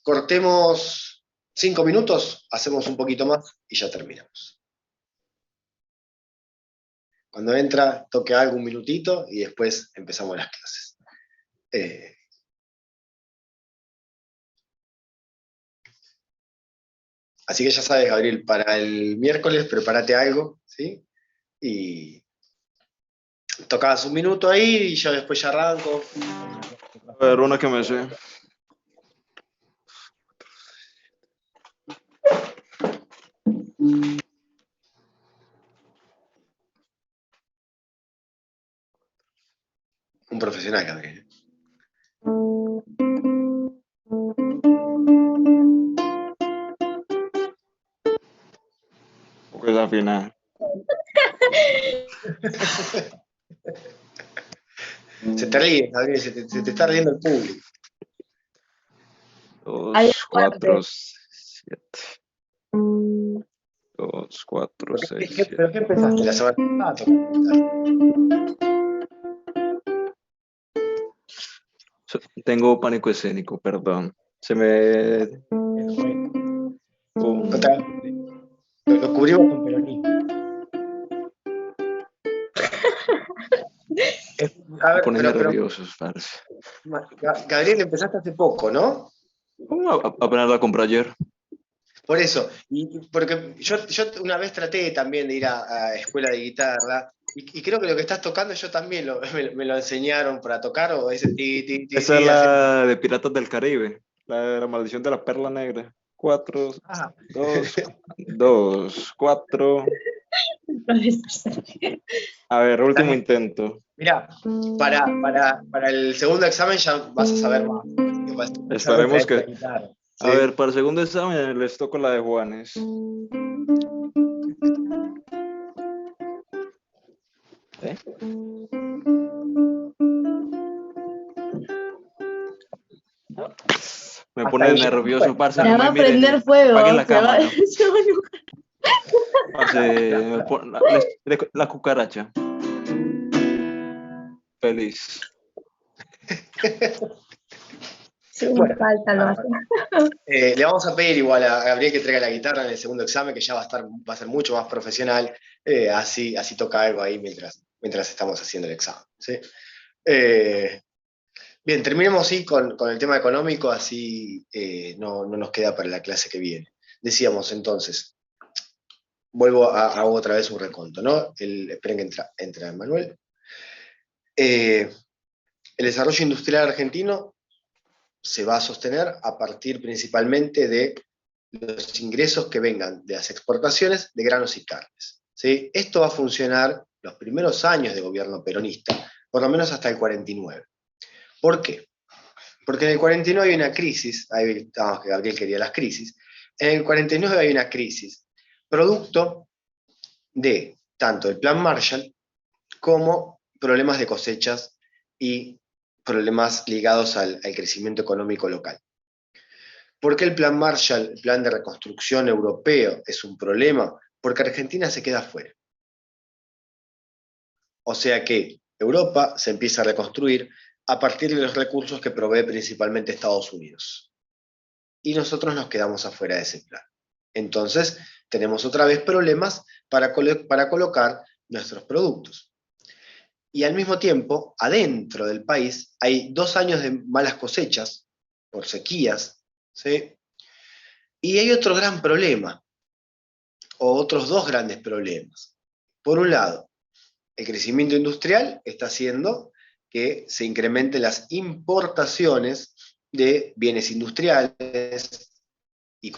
cortemos 5 minutos, hacemos un poquito más y ya terminamos. Cuando entra, toque algo un minutito y después empezamos las clases. Así que ya sabes, Gabriel, para el miércoles prepárate algo, ¿sí? Y tocabas un minuto ahí y yo después ya arranco. A ver, una que me sé. Un profesional, Gabriel. Porque es la final. Se te ríe, Gabriel, se te está riendo el público. 2, 4, 7. 2, 4, 6, 7. ¿Pero qué empezaste la semana pasada? Tengo pánico escénico, perdón. Se me... Lo cubrimos con peronismo. A Me ver, ponen pero, nerviosos, parce. Gabriel, empezaste hace poco, ¿no? Apenas la compré ayer. Por eso, porque yo una vez traté también de ir a escuela de guitarra, y creo que lo que estás tocando yo también me lo enseñaron para tocar, o ese ti, ti, ti, Esa ti, es así. la de Piratas del Caribe, la de la maldición de la perla negra. 4, Ah, 2, 2, 4. A ver, último intento. mirá, para el segundo examen ya vas a saber más. Esperemos La que... guitarra, A ¿sí? ver, para el segundo examen les toco la de Juanes. ¿Eh? Me Hasta pone ahí nervioso, llegamos. parce. Se No va me a miren. prender fuego. Apaguen la Se va, cámara. se va a enojar. Parce, la cucaracha. Feliz. Sin Bueno, falta lo hace. le vamos a pedir igual a Gabriel que traiga la guitarra en el segundo examen, que ya va a ser mucho más profesional, así toca algo ahí mientras estamos haciendo el examen. ¿Sí? Bien, terminemos sí, con el tema económico, así no nos queda para la clase que viene. Decíamos entonces, hago otra vez un reconto, ¿no? Esperen que entra Manuel. El desarrollo industrial argentino se va a sostener a partir principalmente de los ingresos que vengan de las exportaciones de granos y carnes. ¿Sí? Esto va a funcionar los primeros años de gobierno peronista, por lo menos hasta el 49. ¿Por qué? Porque en el 49 hay una crisis, ahí estábamos que Gabriel quería las crisis, en el 49 hay una crisis, producto de tanto el Plan Marshall como problemas de cosechas y problemas ligados al crecimiento económico local. ¿Por qué el Plan Marshall, el plan de reconstrucción europeo, es un problema? Porque Argentina se queda fuera. O sea que Europa se empieza a reconstruir a partir de los recursos que provee principalmente Estados Unidos. Y nosotros nos quedamos afuera de ese plan. Entonces, tenemos otra vez problemas para colocar nuestros productos. Y al mismo tiempo, adentro del país, hay 2 años de malas cosechas, por sequías, ¿sí? Y hay otro gran problema, o otros 2 grandes problemas. Por un lado, el crecimiento industrial está haciendo que se incrementen las importaciones de bienes industriales y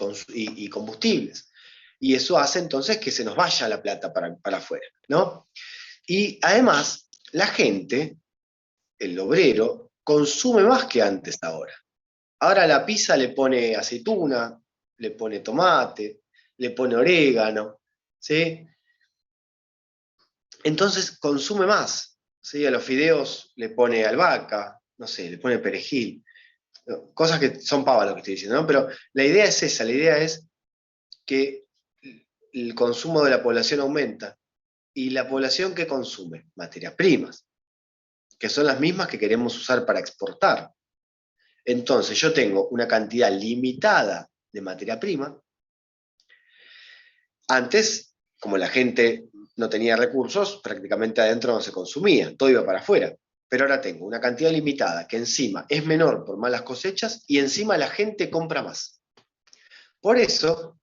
combustibles. Y eso hace entonces que se nos vaya la plata para afuera, ¿no? Y además, la gente, el obrero, consume más que antes ahora. Ahora a la pizza le pone aceituna, le pone tomate, le pone orégano, ¿sí? Entonces consume más, ¿sí? A los fideos le pone albahaca, no sé, le pone perejil, cosas que son pavas lo que estoy diciendo, ¿no? Pero la idea es esa, la idea es que el consumo de la población aumenta, y la población que consume materias primas, que son las mismas que queremos usar para exportar. Entonces yo tengo una cantidad limitada de materia prima. Antes, como la gente no tenía recursos, prácticamente adentro no se consumía, todo iba para afuera. Pero ahora tengo una cantidad limitada que encima es menor por malas cosechas y encima la gente compra más. Por eso,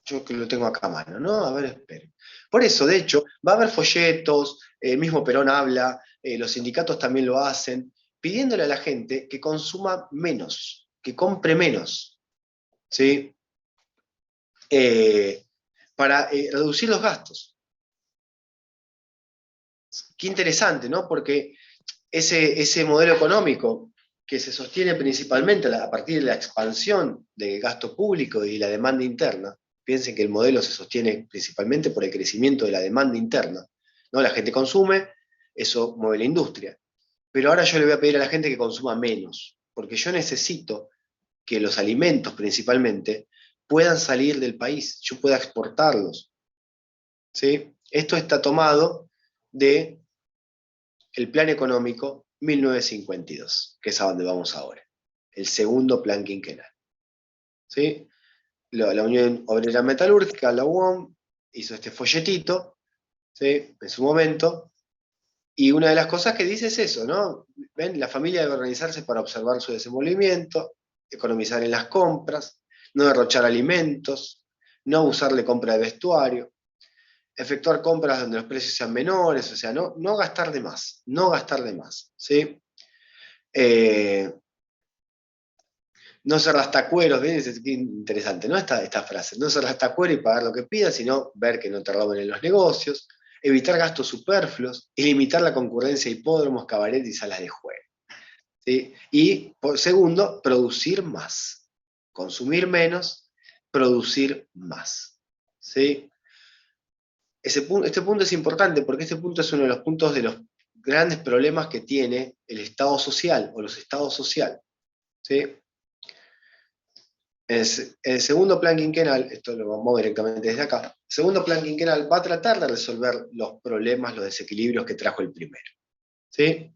yo que lo tengo acá a mano, ¿no? A ver, esperen. Por eso, de hecho, va a haber folletos, el mismo Perón habla, los sindicatos también lo hacen, pidiéndole a la gente que consuma menos, que compre menos, ¿sí? Para reducir los gastos. Qué interesante, ¿no? Porque ese modelo económico que se sostiene principalmente a partir de la expansión del gasto público y la demanda interna, piensen que el modelo se sostiene principalmente por el crecimiento de la demanda interna, ¿no? La gente consume, eso mueve la industria. Pero ahora yo le voy a pedir a la gente que consuma menos, porque yo necesito que los alimentos principalmente puedan salir del país, yo pueda exportarlos, ¿sí? Esto está tomado de el Plan Económico 1952, que es a donde vamos ahora, el segundo plan quinquenal, ¿sí? La Unión Obrera Metalúrgica, la UOM, hizo este folletito, ¿sí? En su momento, y una de las cosas que dice es eso, ¿no? ¿Ven? La familia debe organizarse para observar su desenvolvimiento, economizar en las compras, no derrochar alimentos, no abusar de compra de vestuario, efectuar compras donde los precios sean menores, o sea, no gastar de más, no gastar de más, ¿sí? No ser rastacueros, ¿ven? Es interesante, ¿no? Esta frase, no ser rastacuero y pagar lo que pidas, sino ver que no te roben en los negocios, evitar gastos superfluos y limitar la concurrencia de hipódromos, cabaret y salas de juego, ¿sí? Y, por segundo, producir más, consumir menos, producir más, ¿sí? Este punto es importante porque este punto es uno de los puntos de los grandes problemas que tiene el Estado social o los estados sociales, ¿sí? El segundo plan quinquenal, esto lo vamos directamente desde acá, el segundo plan quinquenal va a tratar de resolver los problemas, los desequilibrios que trajo el primero, ¿sí?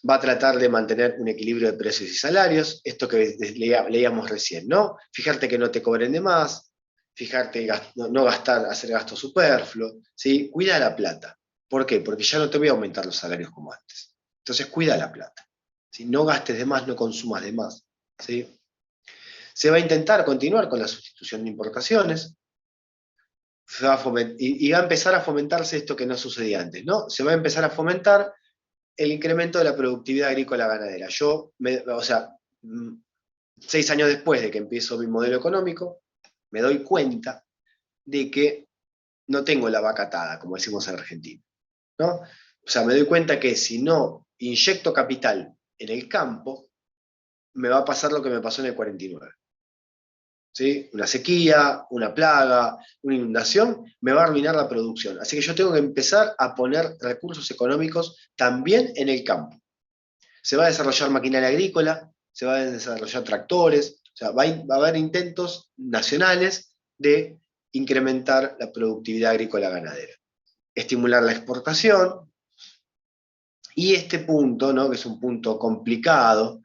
Va a tratar de mantener un equilibrio de precios y salarios, esto que leíamos recién, ¿no? Fijarte que no te cobren de más, fijarte no gastar, hacer gasto superfluo, ¿sí? Cuida la plata. ¿Por qué? Porque ya no te voy a aumentar los salarios como antes. Entonces cuida la plata, ¿sí? No gastes de más, no consumas de más, ¿sí? Se va a intentar continuar con la sustitución de importaciones, y va a empezar a fomentarse esto que no sucedía antes, ¿no? Se va a empezar a fomentar el incremento de la productividad agrícola ganadera. O sea, 6 años después de que empiezo mi modelo económico, me doy cuenta de que no tengo la vaca atada, como decimos en Argentina, ¿no? O sea, me doy cuenta que si no inyecto capital en el campo, me va a pasar lo que me pasó en el 49. ¿Sí? Una sequía, una plaga, una inundación, me va a arruinar la producción. Así que yo tengo que empezar a poner recursos económicos también en el campo. Se va a desarrollar maquinaria agrícola, se van a desarrollar tractores, o sea, va a haber intentos nacionales de incrementar la productividad agrícola ganadera, estimular la exportación, y este punto, ¿no?, que es un punto complicado,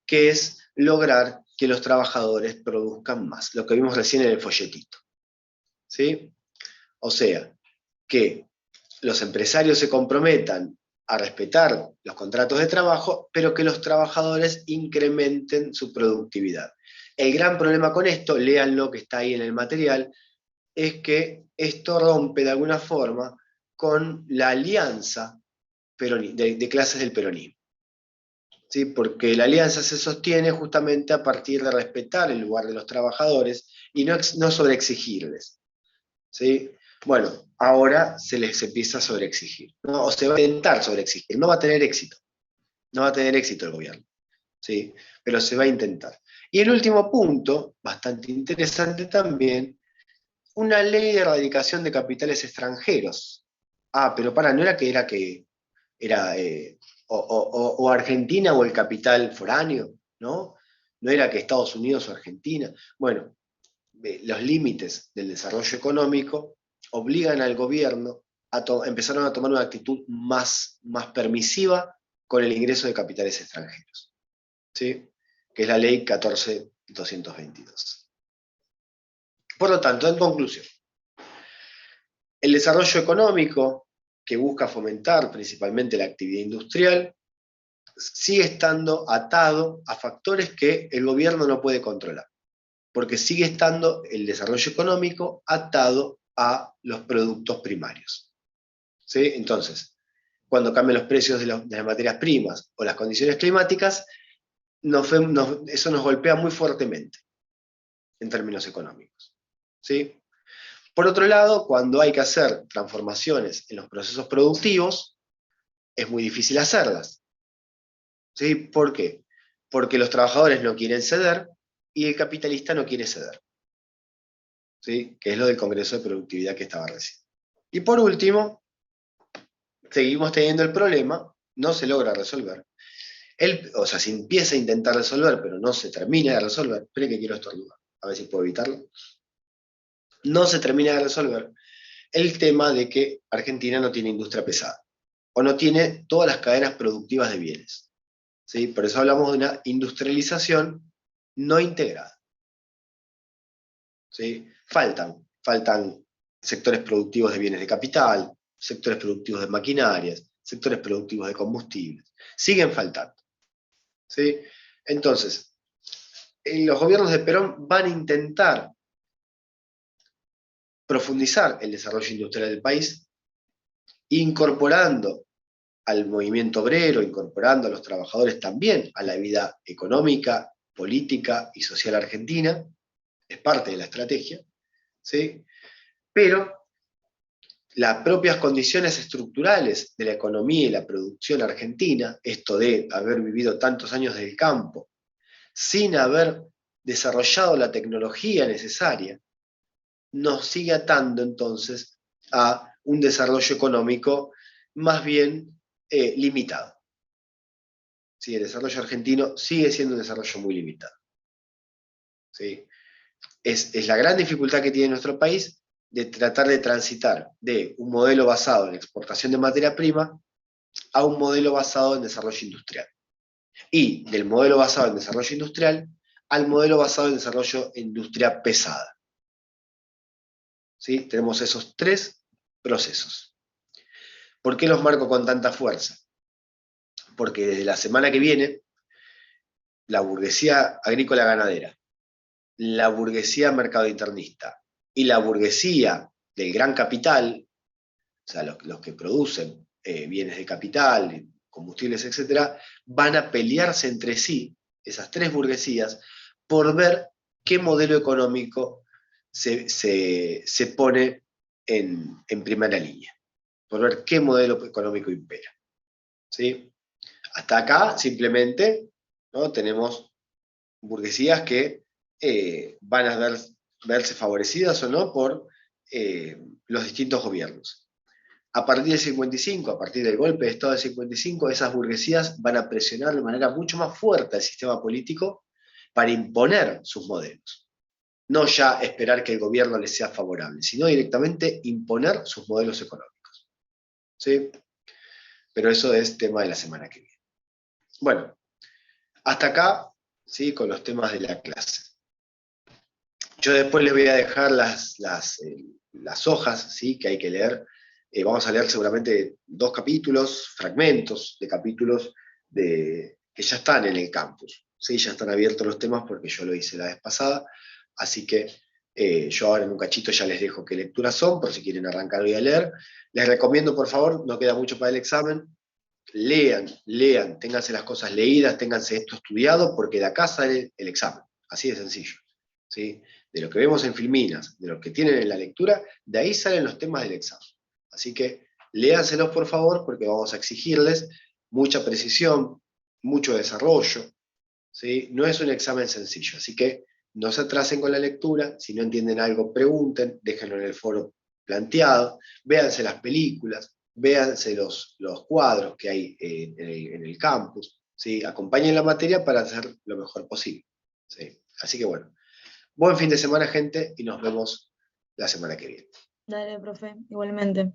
que es lograr que los trabajadores produzcan más, lo que vimos recién en el folletito, ¿sí? O sea, que los empresarios se comprometan a respetar los contratos de trabajo, pero que los trabajadores incrementen su productividad. El gran problema con esto, léanlo que está ahí en el material, es que esto rompe de alguna forma con la alianza de clases del peronismo. ¿Sí? Porque la alianza se sostiene justamente a partir de respetar el lugar de los trabajadores y no sobreexigirles. ¿Sí? Bueno, ahora se les empieza a sobreexigir, ¿no? O se va a intentar sobreexigir, no va a tener éxito. No va a tener éxito el gobierno, ¿sí? Pero se va a intentar. Y el último punto, bastante interesante también, una ley de erradicación de capitales extranjeros. Ah, pero no era que era o Argentina o el capital foráneo, ¿no? No era que Estados Unidos o Argentina. Bueno, los límites del desarrollo económico obligan al gobierno empezaron a tomar una actitud más permisiva con el ingreso de capitales extranjeros, ¿sí? Que es la ley 14.222. Por lo tanto, en conclusión, el desarrollo económico, que busca fomentar principalmente la actividad industrial, sigue estando atado a factores que el gobierno no puede controlar, porque sigue estando el desarrollo económico atado a los productos primarios. ¿Sí? Entonces, cuando cambian los precios de las materias primas o las condiciones climáticas, eso nos golpea muy fuertemente en términos económicos. ¿Sí? Por otro lado, cuando hay que hacer transformaciones en los procesos productivos, es muy difícil hacerlas. ¿Sí? ¿Por qué? Porque los trabajadores no quieren ceder y el capitalista no quiere ceder. ¿Sí? Que es lo del Congreso de Productividad que estaba recién. Y por último, seguimos teniendo el problema, no se logra resolver. O sea, se empieza a intentar resolver, pero no se termina de resolver. Esperen que quiero estornudar, a ver si puedo evitarlo. No se termina de resolver el tema de que Argentina no tiene industria pesada, o no tiene todas las cadenas productivas de bienes. ¿Sí? Por eso hablamos de una industrialización no integrada. ¿Sí? Faltan sectores productivos de bienes de capital, sectores productivos de maquinarias, sectores productivos de combustibles. Siguen faltando. ¿Sí? Entonces, los gobiernos de Perón van a intentar profundizar el desarrollo industrial del país, incorporando al movimiento obrero, incorporando a los trabajadores también a la vida económica, política y social argentina, es parte de la estrategia, ¿sí? Pero las propias condiciones estructurales de la economía y la producción argentina, esto de haber vivido tantos años del campo, sin haber desarrollado la tecnología necesaria, nos sigue atando entonces a un desarrollo económico más bien limitado. ¿Sí? El desarrollo argentino sigue siendo un desarrollo muy limitado. ¿Sí? Es la gran dificultad que tiene nuestro país de tratar de transitar de un modelo basado en exportación de materia prima a un modelo basado en desarrollo industrial. Y del modelo basado en desarrollo industrial al modelo basado en desarrollo en industria pesada. ¿Sí? Tenemos esos tres procesos. ¿Por qué los marco con tanta fuerza? Porque desde la semana que viene, la burguesía agrícola ganadera, la burguesía mercado internista y la burguesía del gran capital, o sea, los que producen bienes de capital, combustibles, etcétera, van a pelearse entre sí, esas tres burguesías, por ver qué modelo económico se pone en primera línea, por ver qué modelo económico impera. ¿Sí? Hasta acá, simplemente, ¿no? Tenemos burguesías que van a verse favorecidas o no por los distintos gobiernos. A partir del 55, a partir del golpe de Estado del 55, esas burguesías van a presionar de manera mucho más fuerte al sistema político para imponer sus modelos. No ya esperar que el gobierno les sea favorable, sino directamente imponer sus modelos económicos. ¿Sí? Pero eso es tema de la semana que viene. Bueno, hasta acá, ¿sí? Con los temas de la clase. Yo después les voy a dejar las hojas, ¿sí? Que hay que leer. Vamos a leer seguramente 2 capítulos, fragmentos de capítulos que ya están en el campus. ¿Sí? Ya están abiertos los temas porque yo lo hice la vez pasada, así que yo ahora en un cachito ya les dejo qué lecturas son, por si quieren arrancar hoy a leer. Les recomiendo, por favor, no queda mucho para el examen, lean, ténganse las cosas leídas, ténganse esto estudiado, porque de acá sale el examen, así de sencillo. ¿Sí? De lo que vemos en Filminas, de lo que tienen en la lectura, de ahí salen los temas del examen. Así que léanselos por favor, porque vamos a exigirles mucha precisión, mucho desarrollo. ¿Sí? No es un examen sencillo, así que no se atrasen con la lectura. Si no entienden algo, pregunten, déjenlo en el foro planteado, véanse las películas, véanse los cuadros que hay en el campus, ¿sí? Acompañen la materia para hacer lo mejor posible. ¿Sí? Así que bueno, buen fin de semana, gente, y nos vemos la semana que viene. Dale, profe, igualmente.